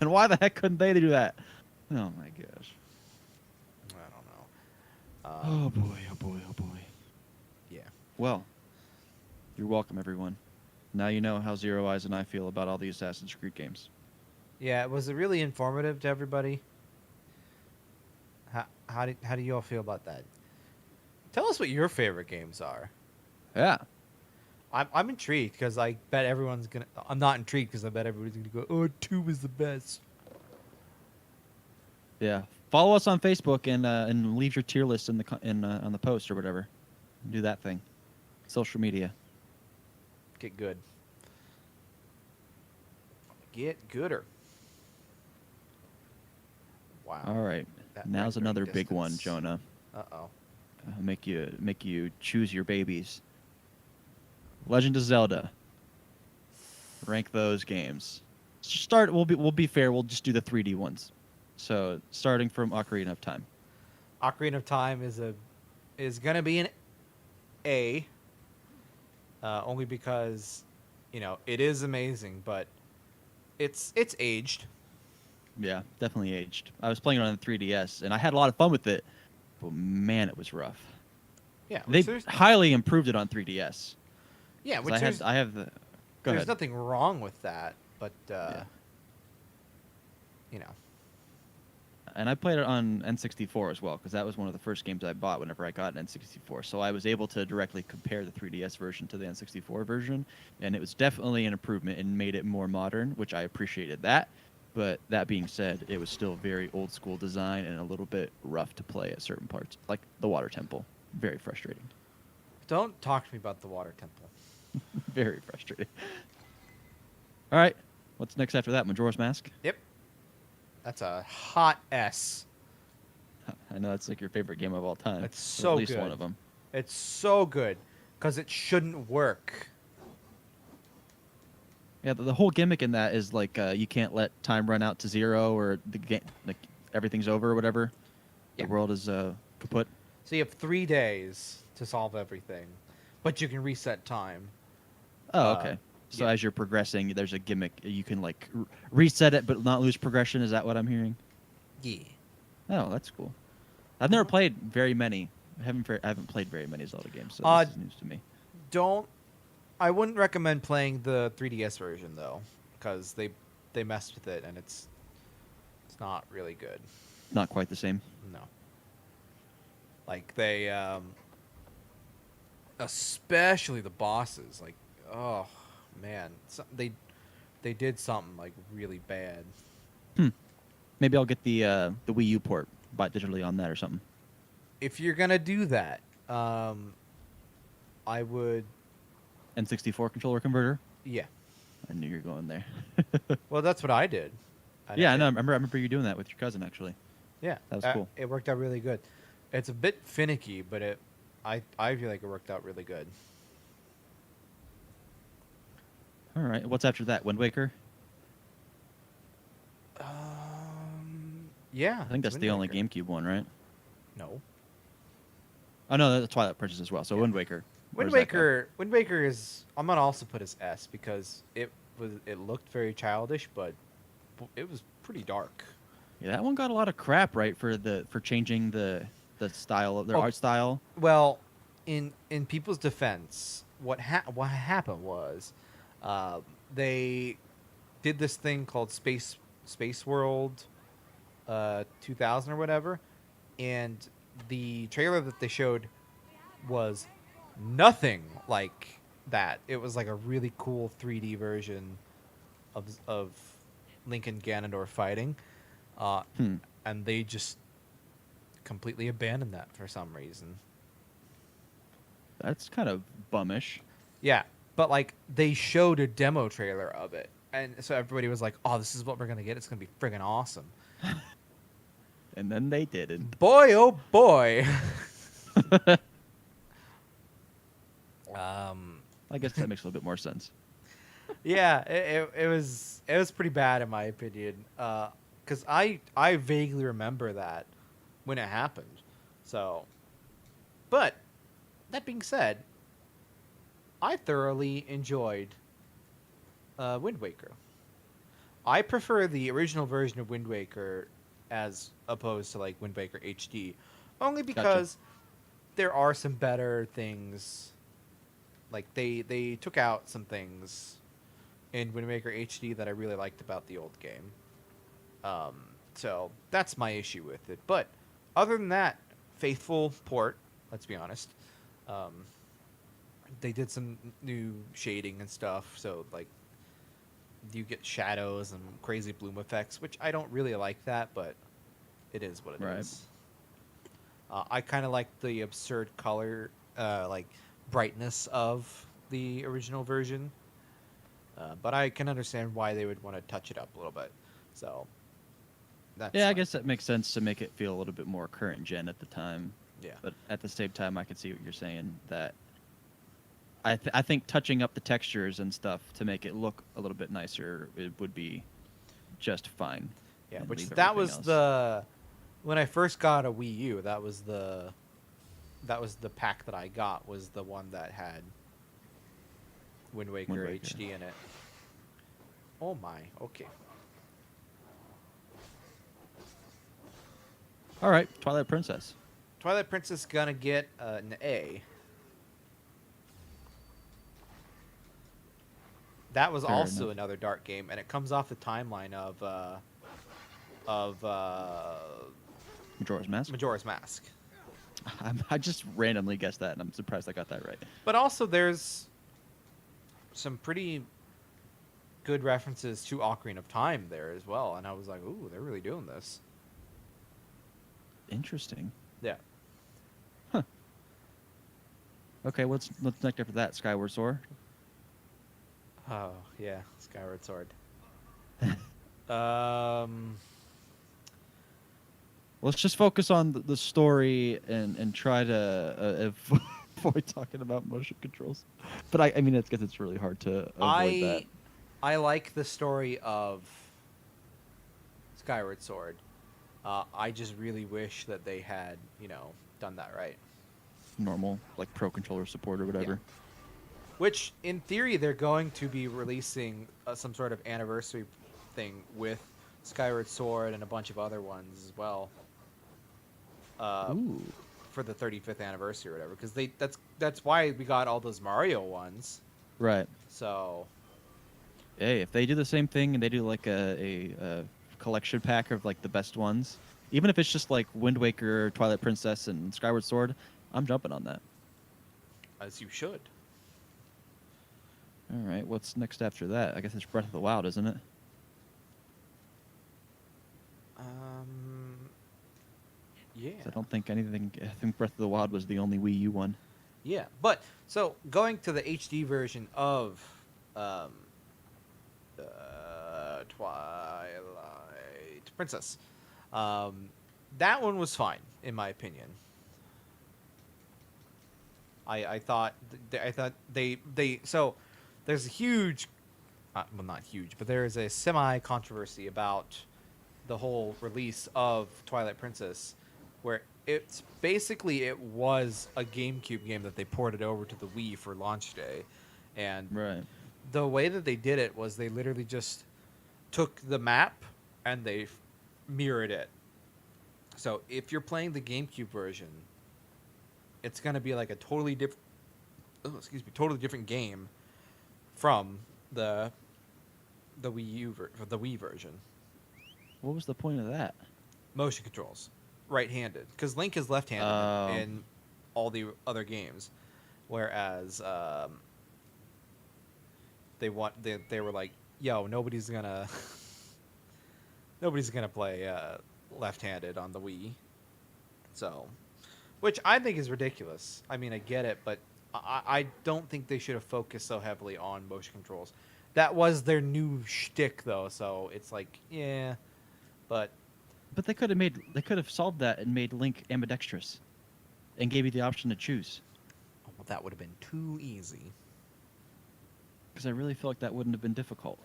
And why the heck couldn't they do that? Oh my gosh! I don't know. Oh boy! Oh boy! Oh boy! Yeah. Well, you're welcome, everyone. Now you know how Zer0Eyes and I feel about all the Assassin's Creed games. Yeah, was it really informative to everybody? How do you all feel about that? Tell us what your favorite games are. Yeah. I'm intrigued because I bet everyone's gonna. I'm not intrigued because I bet everybody's gonna go. Oh, 2 is the best. Yeah. Follow us on Facebook and leave your tier list in the on the post or whatever. Do that thing. Social media. Get good. Get gooder. Wow. All right. That Now's rendering another big one, distance. Jonah. Uh-oh. Make you choose your babies. Legend of Zelda. Rank those games. Start. We'll be fair. We'll just do the 3D ones. So starting from Ocarina of Time. Ocarina of Time is gonna be an A. Only because, it is amazing, but it's aged. Yeah, definitely aged. I was playing it on the 3DS and I had a lot of fun with it, but man, it was rough. Yeah. They which there's- highly improved it on 3DS. yeah. 'Cause Which I there's- have the Go there's ahead. nothing wrong with that, but Yeah. you know, And I played it on N64 as well, because that was one of the first games I bought whenever I got an N64. So I was able to directly compare the 3DS version to the N64 version, and it was definitely an improvement and made it more modern, which I appreciated that. But that being said, it was still very old school design and a little bit rough to play at certain parts, like the water temple. Very frustrating. don't talk to me about the water temple. Very frustrating. All right, what's next after that? Majora's Mask. Yep, that's a hot S. I know that's like your favorite game of all time. It's or so at least good. one of them. It's so good because it shouldn't work. Yeah, the whole gimmick in that is like you can't let time run out to zero, or the game like everything's over or whatever. Yeah. The world is kaput. So you have 3 days to solve everything, but you can reset time. Oh, okay. So yeah. as you're progressing, there's a gimmick. You can like reset it, but not lose progression. Is that what I'm hearing? Yeah. Oh, that's cool. I've never played very many. I haven't played very many Zelda games, so this is news to me. I wouldn't recommend playing the 3DS version though, because they messed with it and it's not really good. Not quite the same. No. Like they especially the bosses, like, oh man, they did something like really bad. Maybe I'll get the Wii U port, buy it digitally on that or something. If you're gonna do that, I would, N64 controller converter. yeah. I knew you were going there. Well, that's what I did. Yeah, I know. I did- remember you doing that with your cousin actually. Yeah, That was cool. It worked out really good. It's a bit finicky, but I feel like it worked out really good. All right. What's after that? Wind Waker. Yeah. I think that's it's the Wind only Waker. GameCube one, right? No. Oh no, that's Twilight Princess as well. So Yeah. Wind Waker. Where Wind does that go? Wind Waker is. I'm gonna also put as S because it looked very childish, but it was pretty dark. Yeah, that one got a lot of crap, right, for changing the style of their Oh. art style. Well, in people's defense, what happened was, they did this thing called Space World, 2000 or whatever, and the trailer that they showed was nothing like that. It was like a really cool 3D version of Link and Ganondorf fighting, and they just completely abandoned that for some reason. That's kind of bummish. Yeah, but like they showed a demo trailer of it, and so everybody was like, "Oh, this is what we're gonna get. It's gonna be friggin' awesome." And then they didn't. Boy, oh boy. I guess that makes a little bit more sense. Yeah, it was pretty bad in my opinion, because I vaguely remember that when it happened. So, but that being said, I thoroughly enjoyed Wind Waker. I prefer the original version of Wind Waker as opposed to like Wind Waker HD, only because there are some better things. Like they took out some things in Wind Waker HD that I really liked about the old game. So that's my issue with it. But other than that, faithful port. Let's be honest. They did some new shading and stuff, so like you get shadows and crazy bloom effects, which I don't really like that, but it is what it is. I kind of like the absurd color, like brightness of the original version, but I can understand why they would want to touch it up a little bit. So that's Yeah, I fine. guess that makes sense to make it feel a little bit more current gen at the time. Yeah. But at the same time, I can see what you're saying, that I think touching up the textures and stuff to make it look a little bit nicer, it would be just fine. Yeah, and which leave that everything was else. the when I first got a Wii U, that was the pack that I got, was the one that had Wind Waker, Waker. HD in it. Oh my, okay. All right, Twilight Princess. Twilight Princess gonna get an A. that was Fair also enough. another dark game, and it comes off the timeline of Majora's Mask. Majora's Mask. I just randomly guessed that, and I'm surprised I got that right. But also, there's some pretty good references to Ocarina of Time there as well, and I was like, ooh, they're really doing this. Interesting. Yeah. Okay, what's next after that? Skyward Sword. Oh yeah, Skyward Sword. Um. Let's just focus on the story and try to avoid talking about motion controls. But I mean, it's because it's really hard to avoid that. I like the story of Skyward Sword. I just really wish that they had, done that right. Normal, like pro controller support or whatever. Which, in theory, they're going to be releasing some sort of anniversary thing with Skyward Sword and a bunch of other ones as well. Ooh. For the 35th anniversary or whatever, because that's why we got all those Mario ones. Right. So, Hey, if they do the same thing and they do like a collection pack of like the best ones, even if it's just like Wind Waker, Twilight Princess, and Skyward Sword, I'm jumping on that. as you should. All right, what's next after that? I guess it's Breath of the Wild, isn't it? Yeah. 'Cause I don't think anything. I think Breath of the Wild was the only Wii U one. Yeah, but so going to the HD version of Twilight Princess, that one was fine in my opinion. I thought they so there's a huge, well, not huge, but there is a semi controversy about the whole release of Twilight Princess, where it was a GameCube game that they ported over to the Wii for launch day, and Right. the way that they did it was they literally just took the map and they mirrored it. So if you're playing the GameCube version, it's gonna be like a totally different game from the Wii version. What was the point of that? Motion controls, right-handed, because Link is left-handed Oh. in all the other games, whereas they were like, yo, nobody's gonna play left-handed on the Wii, so, which I think is ridiculous. I mean, I get it, but I don't think they should have focused so heavily on motion controls. That was their new shtick, though, so it's like, yeah, but But they could have solved that and made Link ambidextrous, and gave you the option to choose. well, that would have been too easy. Because I really feel like that wouldn't have been difficult.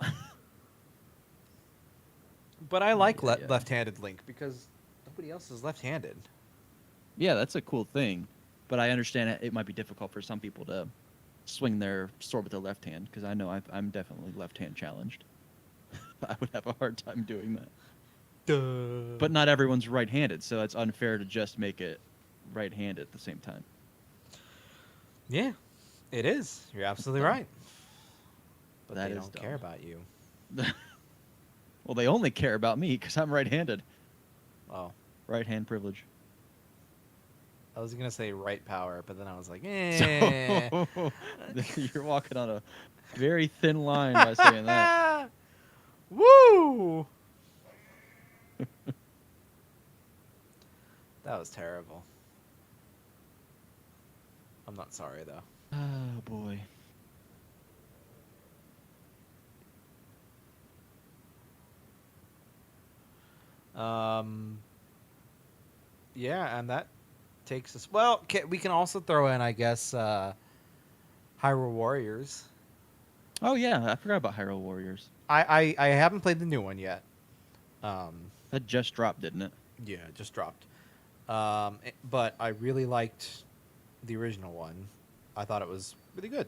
But I like Yeah. left-handed Link because nobody else is left-handed. Yeah, that's a cool thing, but I understand it might be difficult for some people to swing their sword with their left hand. Because I know I'm definitely left-hand challenged. I would have a hard time doing that. Duh. But not everyone's right-handed, so it's unfair to just make it right-handed at the same time. Yeah, it is. You're absolutely right. But That they is don't dumb. care about you. Well, they only care about me because I'm right-handed. Oh, Right-hand privilege. I was gonna say right power, but then I was like, eh. So, you're walking on a very thin line by saying that. Woo! That was terrible. I'm not sorry though. Oh boy. Yeah, and that takes us. Well, we can also throw in, I guess, Hyrule Warriors. Oh yeah, I forgot about Hyrule Warriors. I haven't played the new one yet. That just dropped, didn't it? Yeah, it just dropped. But I really liked the original one. I thought it was really good.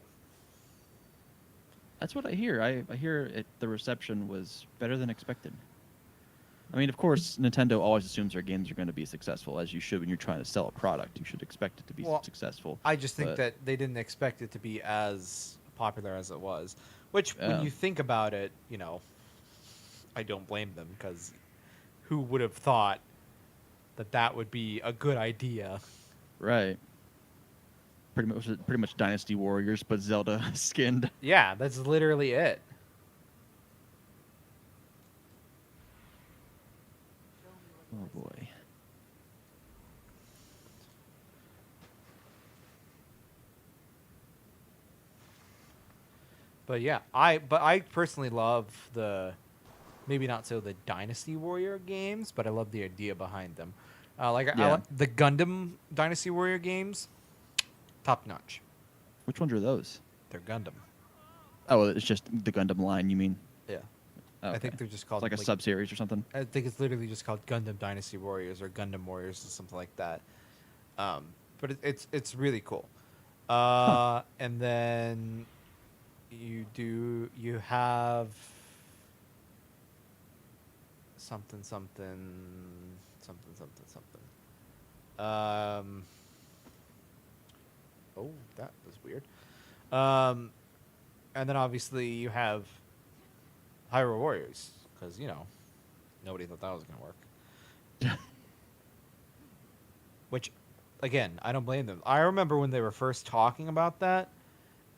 That's what I hear. I hear the reception was better than expected. I mean, of course, Nintendo always assumes their games are going to be successful, as you should when you're trying to sell a product. You should expect it to be Well, successful. I just think But- that they didn't expect it to be as popular as it was, Which, when Yeah. you think about it, you know, I don't blame them, because who would have thought that that would be a good idea? Right. Pretty much Dynasty Warriors, but Zelda skinned. Yeah, that's literally it. Oh boy. But yeah, I personally love the, maybe not so the Dynasty Warrior games, but I love the idea behind them. I Yeah. like the Gundam Dynasty Warrior games, top notch. Which ones are those? They're Gundam. Oh, it's just the Gundam line. You mean? Yeah. Oh, I okay. think they're just It's called like a sub series or something. I think it's literally just called Gundam Dynasty Warriors or Gundam Warriors or something like that. But it's really cool. And then you have something something something something something. Oh, that was weird. And then obviously you have Hyrule Warriors, because nobody thought that was gonna work. Which, again, I don't blame them. I remember when they were first talking about that,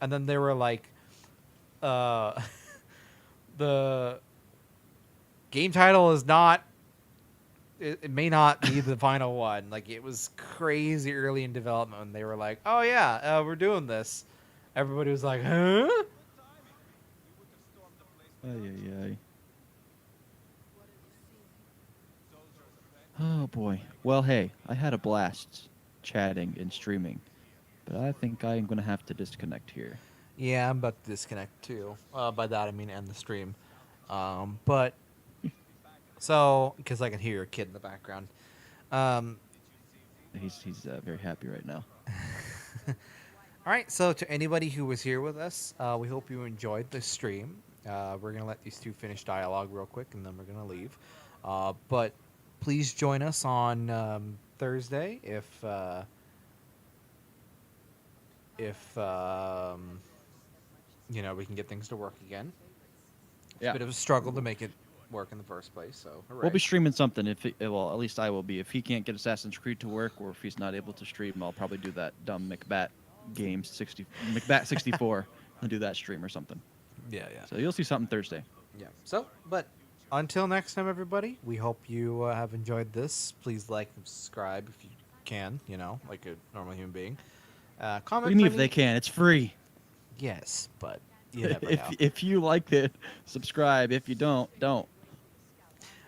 and then they were like, the game title is not. It may not be the final one. Like, it was crazy early in development when they were like, "Oh yeah, we're doing this." Everybody was like, "Huh?" Ay, ay, ay. Oh boy. Well, hey, I had a blast chatting and streaming, but I think I am going to have to disconnect here. Yeah, I'm about to disconnect too. By that I mean end the stream. But so, because I can hear your kid in the background. Um, He's very happy right now. all right. So to anybody who was here with us, we hope you enjoyed the stream. We're gonna let these two finish dialogue real quick, and then we're gonna leave. But please join us on Thursday if we can get things to work again. It's Yeah. a bit of a struggle to make it work in the first place. So hooray. We'll be streaming something well, at least I will be. If he can't get Assassin's Creed to work, or if he's not able to stream, I'll probably do that dumb McBat 64, and do that stream or something. Yeah. So you'll see something Thursday. Yeah. So, but until next time, everybody, we hope you have enjoyed this. Please like and subscribe if you can, like a normal human being. Comment. What do you mean if they can? It's free. Yes, but you never if know. if you like it, subscribe. If you don't.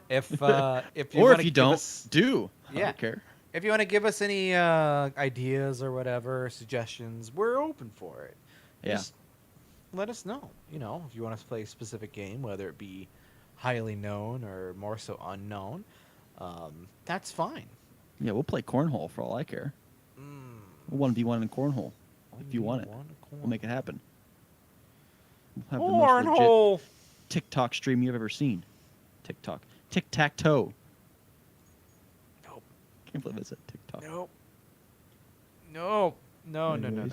If you Or wanna if you give don't, us, do. I yeah. don't care. If you want to give us any ideas or whatever, suggestions, we're open for it. Yeah. Just let us know. If you want us to play a specific game, whether it be highly known or more so unknown, that's fine. Yeah, we'll play cornhole for all I care. We'll 1v1 in cornhole. If you want it, we'll make it happen. We'll have the most legit Cornhole. TikTok stream you've ever seen. TikTok. Tic-tac-toe. Nope. Can't believe I said TikTok. Nope. No. No. Anyways.